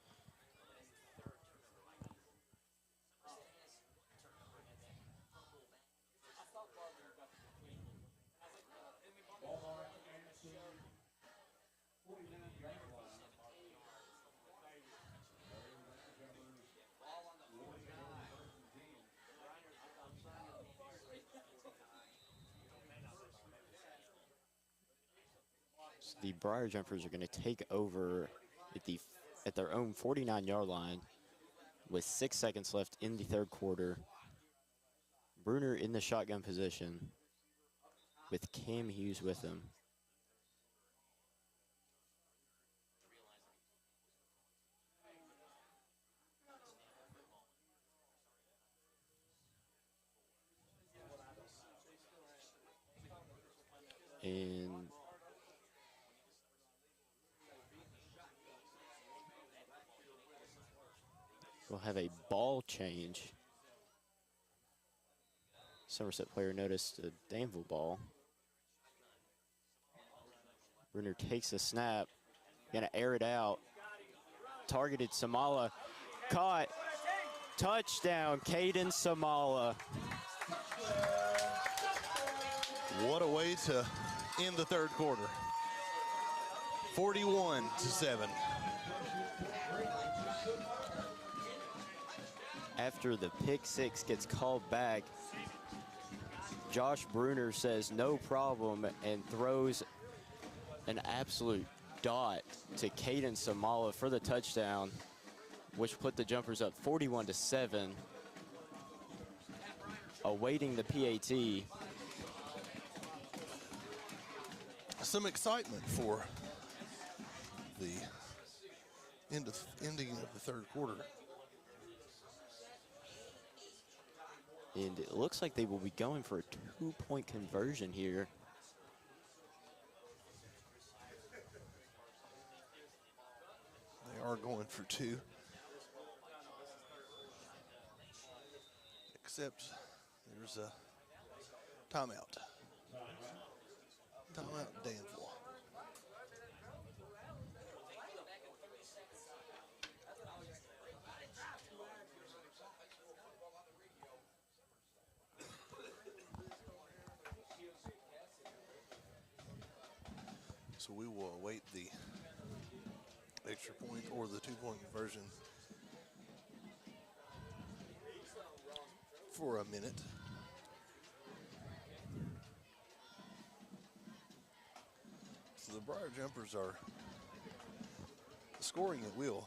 The Briar Jumpers are going to take over at their own 49-yard line with 6 seconds left in the third quarter. Bruner in the shotgun position with Cam Hughes with him. And we'll have a ball change. Somerset player noticed a Danville ball. Bruner takes a snap, gonna air it out. Targeted Samala, caught, touchdown, Caden Samala. What a way to end the third quarter. 41-7. After the pick six gets called back, Josh Bruner says no problem and throws an absolute dot to Caden Samala for the touchdown, which put the Jumpers up 41-7. Awaiting the PAT. Some excitement for the ending of the third quarter. And it looks like they will be going for a 2-point conversion here. They are going for two. Except there's a timeout. Timeout, Danville. So we will await the extra point or the 2-point conversion for a minute. So the Briar Jumpers are scoring at will,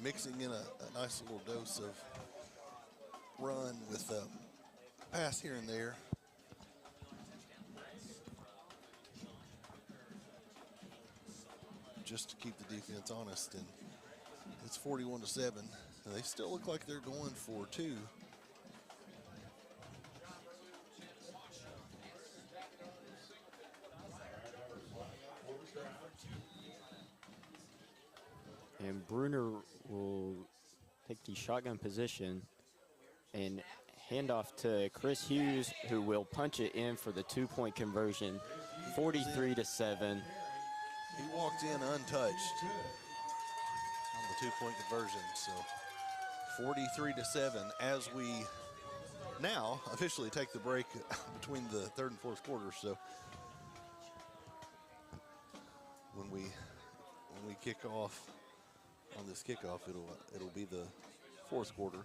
mixing in a nice little dose of run with a pass here and there. Just to keep the defense honest, and it's 41-7. They still look like they're going for two. And Bruner will take the shotgun position and hand off to Chris Hughes, who will punch it in for the 2-point conversion, 43-7. He walked in untouched on the 2-point conversion. So 43-7 as we now officially take the break between the third and fourth quarter. So when we kick off on this kickoff, it'll be the fourth quarter.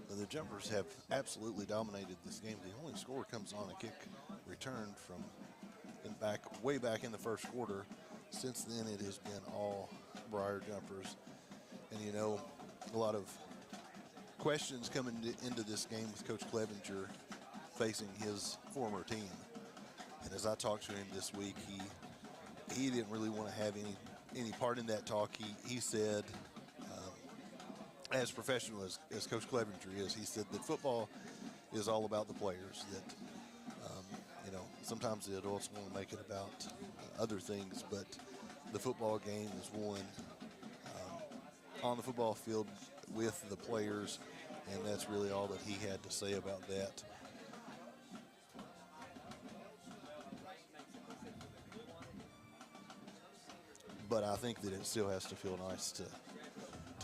And the Jumpers have absolutely dominated this game. The only score comes on a kick return from way back in the first quarter. Since then, it has been all Briar Jumpers. And you know, a lot of questions coming into this game with Coach Clevenger facing his former team. And as I talked to him this week, he didn't really want to have any part in that talk. He said, as professional as Coach Clevenger is, he said that football is all about the players, that you know, sometimes the adults want to make it about other things, but the football game is won on the football field with the players, and that's really all that he had to say about that. But I think that it still has to feel nice to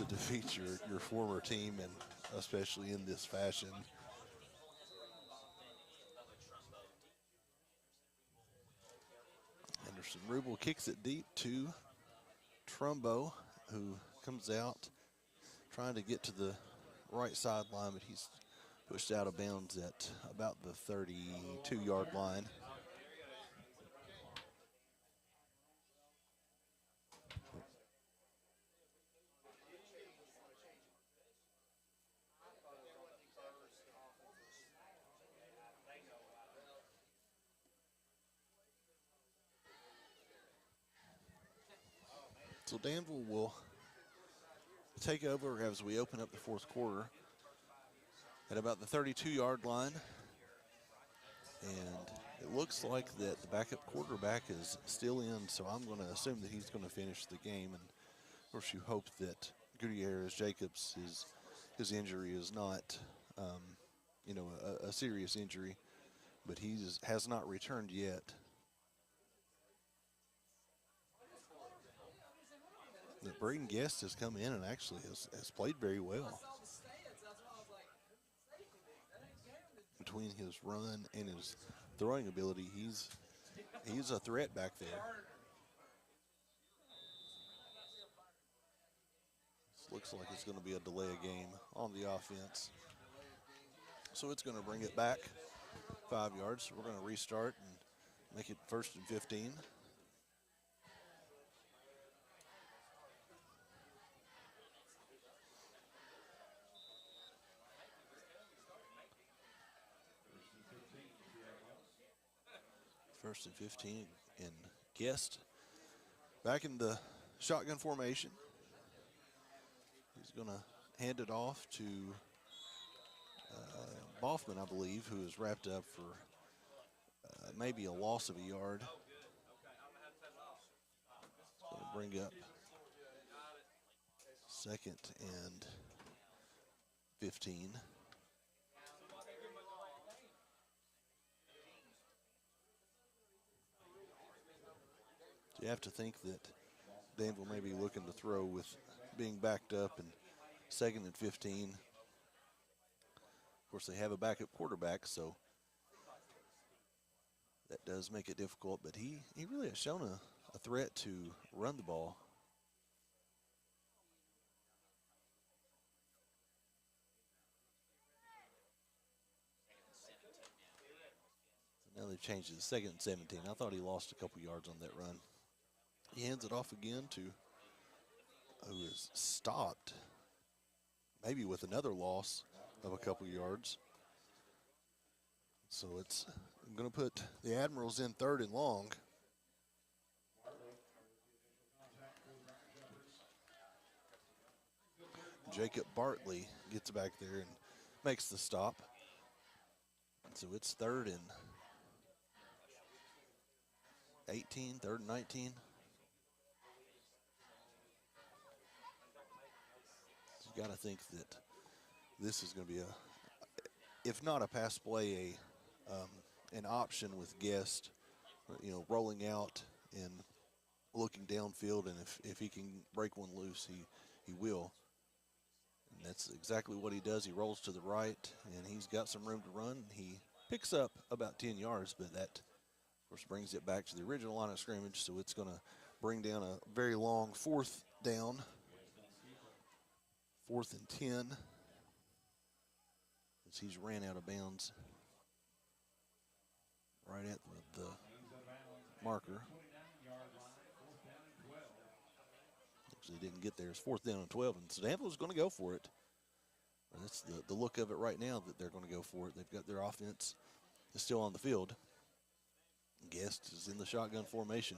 defeat your former team, and especially in this fashion. Anderson Rubel kicks it deep to Trumbo, who comes out trying to get to the right sideline, but he's pushed out of bounds at about the 32-yard line. So Danville will take over as we open up the fourth quarter at about the 32-yard line. And it looks like that the backup quarterback is still in, so I'm going to assume that he's going to finish the game. And of course, you hope that Gutierrez Jacobs, his injury is not, you know, a serious injury, but he has not returned yet. That Braden Guest has come in and actually has played very well. Between his run and his throwing ability, he's a threat back there. This looks like it's going to be a delay of game on the offense. So it's going to bring it back 5 yards. We're going to restart and make it 1st and 15. First and 15, and Guest Back in the shotgun formation. He's going to hand it off to Boffman, I believe, who is wrapped up for maybe a loss of a yard. So bring up 2nd and 15. So you have to think that Danville may be looking to throw with being backed up and 2nd and 15. Of course, they have a backup quarterback, so that does make it difficult. But he really has shown a threat to run the ball. Now they've changed it to 2nd and 17. I thought he lost a couple yards on that run. He hands it off again to who is stopped, maybe with another loss of a couple yards. So it's going to put the Admirals in 3rd and long. Jacob Bartley gets back there and makes the stop. So it's 3rd and 18, 3rd and 19. You got to think that this is going to be if not a pass play, an option with Guest, rolling out and looking downfield, and if he can break one loose, he will. And that's exactly what he does. He rolls to the right, and he's got some room to run. He picks up about 10 yards, but that, of course, brings it back to the original line of scrimmage, so it's going to bring down a very long 4th down, 4th and 10, as he's ran out of bounds right at the marker. Actually didn't get there. It's 4th down and 12, and so Danville's going to go for it. That's the look of it right now, that they're going to go for it. They've got their offense is still on the field. Guest is in the shotgun formation.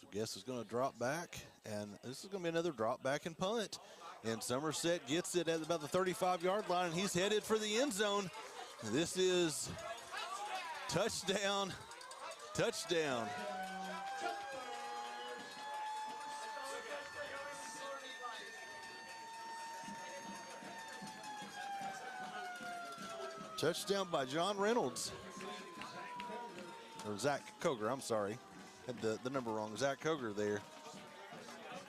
So Guest is going to drop back, and this is going to be another drop back and punt. And Somerset gets it at about the 35-yard line, and he's headed for the end zone. This is touchdown, touchdown. Touchdown by John Reynolds. Or Zach Koger, I'm sorry. Had the number wrong. Zach Koger there.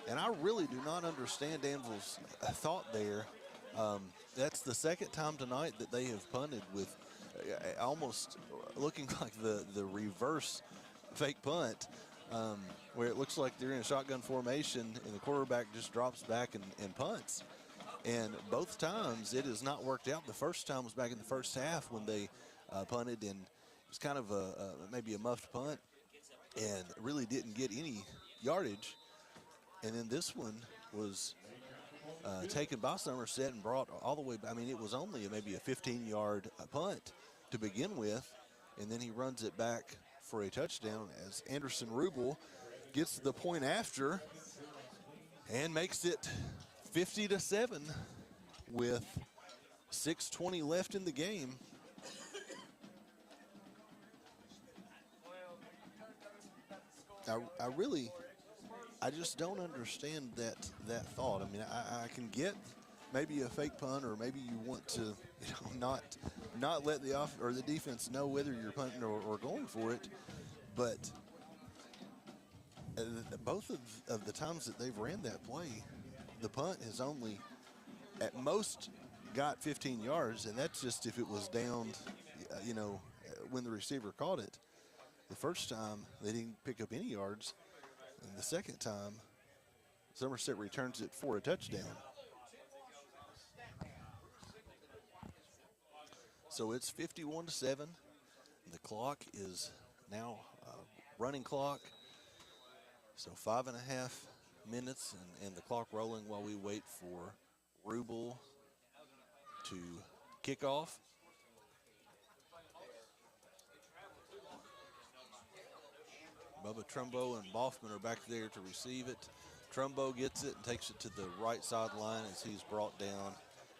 And I really do not understand Danville's thought there. That's the 2nd time tonight that they have punted with almost looking like the reverse fake punt, where it looks like they're in a shotgun formation and the quarterback just drops back and punts. And both times it has not worked out. The first time was back in the first half when they punted, and it was kind of maybe a muffed punt and really didn't get any yardage. And then this one was taken by Somerset and brought all the way. I mean, it was only maybe a 15-yard punt to begin with, and then he runs it back for a touchdown as Anderson Rubel gets the point after and makes it 50-7 with 6:20 left in the game. I just don't understand that thought. I mean, I can get maybe a fake punt, or maybe you want to not let the defense know whether you're punting or going for it, but both of the times that they've ran that play, the punt has only at most got 15 yards, and that's just if it was down, when the receiver caught it. The first time they didn't pick up any yards, and the second time Somerset returns it for a touchdown. So it's 51-7. The clock is now running clock. So 5.5 minutes, and the clock rolling while we wait for Rubel to kick off. Bubba Trumbo and Boffman are back there to receive it. Trumbo gets it and takes it to the right sideline as he's brought down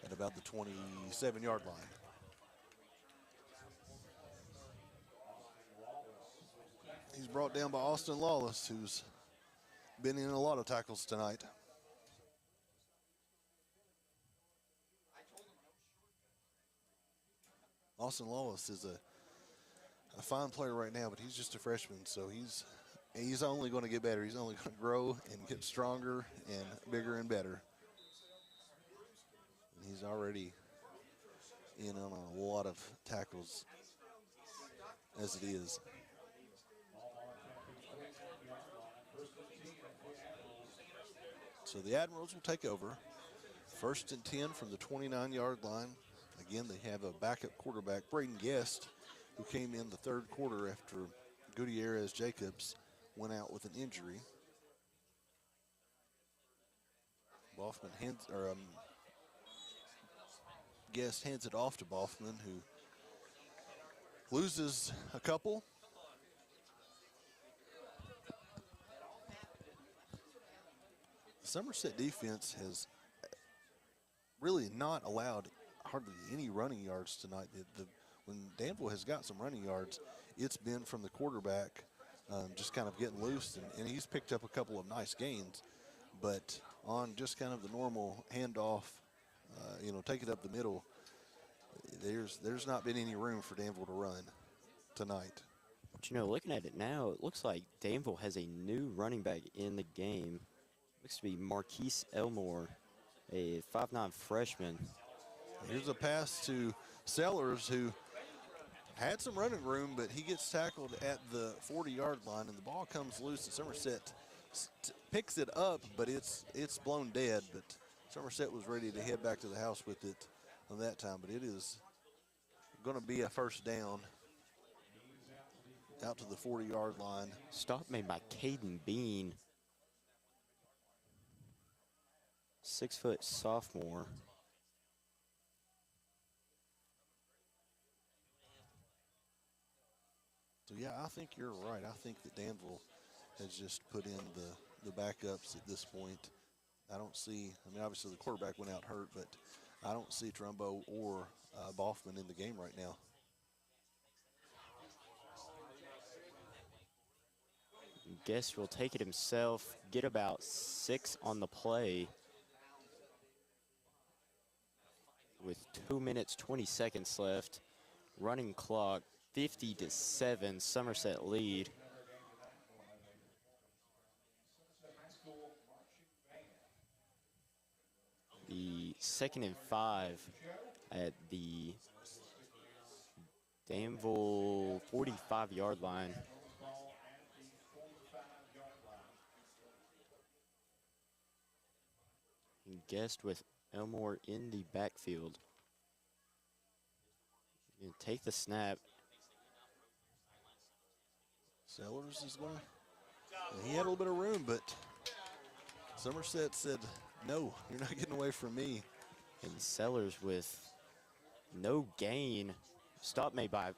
at about the 27-yard line. He's brought down by Austin Lawless, who's been in a lot of tackles tonight. Austin Lawless is a fine player right now, but he's just a freshman, so he's only going to get better. He's only going to grow and get stronger and bigger and better. And he's already in on a lot of tackles as it is. So the Admirals will take over. 1st and 10 from the 29-yard line. Again, they have a backup quarterback, Braden Guest, who came in the third quarter after Gutierrez Jacobs went out with an injury. Guest hands it off to Boffman, who loses a couple. The Somerset defense has really not allowed hardly any running yards tonight. When Danville has got some running yards, it's been from the quarterback just kind of getting loose, and he's picked up a couple of nice gains. But on just kind of the normal handoff, take it up the middle, there's not been any room for Danville to run tonight. But, looking at it now, it looks like Danville has a new running back in the game. Looks to be Marquise Elmore, a 5'9" freshman. Here's a pass to Sellers, who had some running room, but he gets tackled at the 40-yard line, and the ball comes loose, and Somerset picks it up, but it's blown dead. But Somerset was ready to head back to the house with it on that time, but it is going to be a first down out to the 40-yard line. Stop made by Caden Bean, 6-foot sophomore. So, yeah, I think you're right. I think that Danville has just put in the backups at this point. I don't see, obviously the quarterback went out hurt, but I don't see Trumbo or Boffman in the game right now. Guest will take it himself, get about 6 on the play with 2 minutes, 20 seconds left. Running clock, 50-7, Somerset lead. The 2nd and 5 at the Danville 45-yard line. Guest with Elmore in the backfield. You take the snap. Sellers is going to, he had a little bit of room, but Somerset said, no, you're not getting away from me. And Sellers with no gain. Stop made by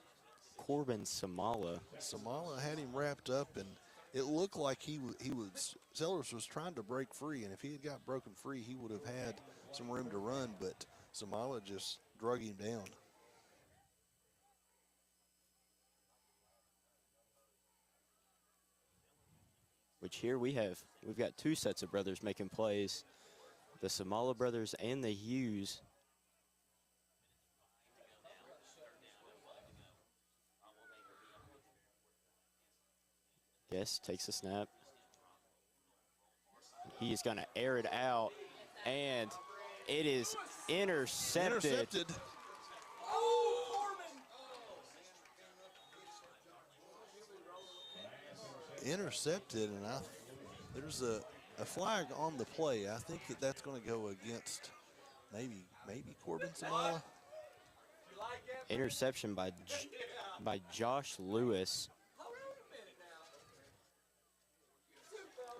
Corbin Samala. Samala had him wrapped up, and it looked like Sellers was trying to break free, and if he had got broken free, he would have had some room to run, but Samala just drug him down. Which here we've got 2 sets of brothers making plays. The Samala brothers and the Hughes. Guest takes a snap. He is going to air it out, and it is intercepted. Intercepted, and there's a flag on the play. I think that's going to go against maybe Corbin Samala. Interception by Josh Lewis.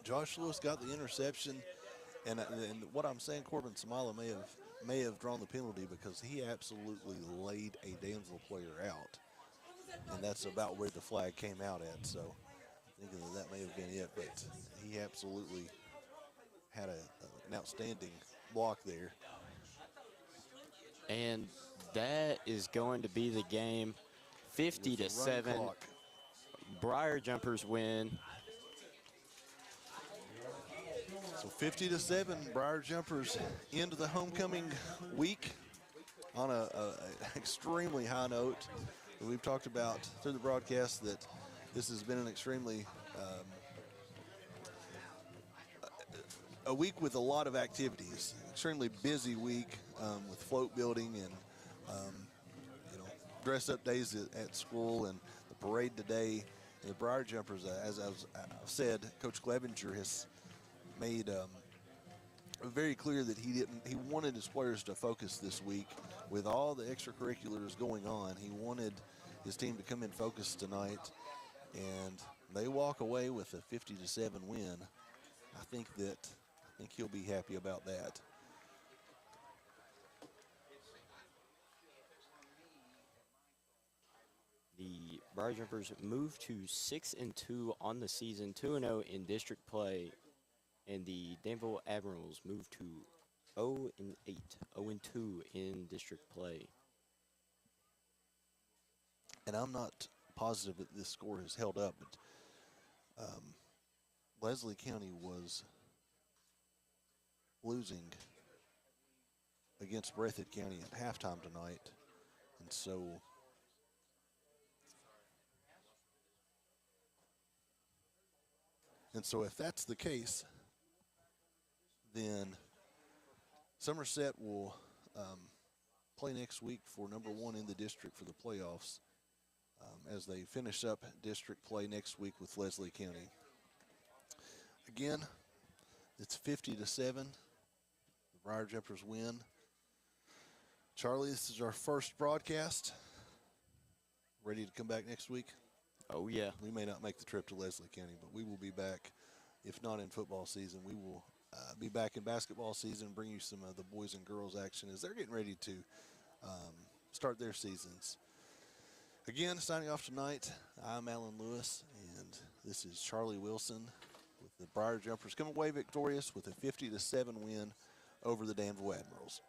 Josh Lewis got the interception, and what I'm saying, Corbin Samala may have drawn the penalty because he absolutely laid a Danville player out, and that's about where the flag came out at. So thinking that may have been it, but he absolutely had an outstanding block there. And that is going to be the game. 50 With to the running 7. clock. Briar Jumpers win. So 50 to 7, Briar Jumpers into the homecoming week on a extremely high note. We've talked about through the broadcast that this has been an extremely a week with a lot of activities. Extremely busy week with float building and dress up days at school and the parade today. And the Briar Jumpers, as I've said, Coach Clevenger has made very clear that he wanted his players to focus this week with all the extracurriculars going on. He wanted his team to come in focused tonight, and they walk away with a 50 to 7 win. I think he'll be happy about that. The Briar Jumpers move to 6-2 on the season, 2-0 in district play, and the Danville Admirals move to 0-8, 0-2 in district play. And I'm not positive that this score has held up, but Leslie County was losing against Breathitt County at halftime tonight, and so if that's the case, then Somerset will play next week for number 1 in the district for the playoffs as they finish up district play next week with Leslie County. Again, it's 50 to 7. The Briar Jumpers win. Charlie, this is our first broadcast. Ready to come back next week? Oh, yeah. We may not make the trip to Leslie County, but we will be back. If not in football season, we will be back in basketball season and bring you some of the boys and girls action as they're getting ready to start their seasons. Again, signing off tonight, I'm Alan Lewis, and this is Charlie Wilson with the Briar Jumpers coming away victorious with a 50 to 7 win over the Danville Admirals.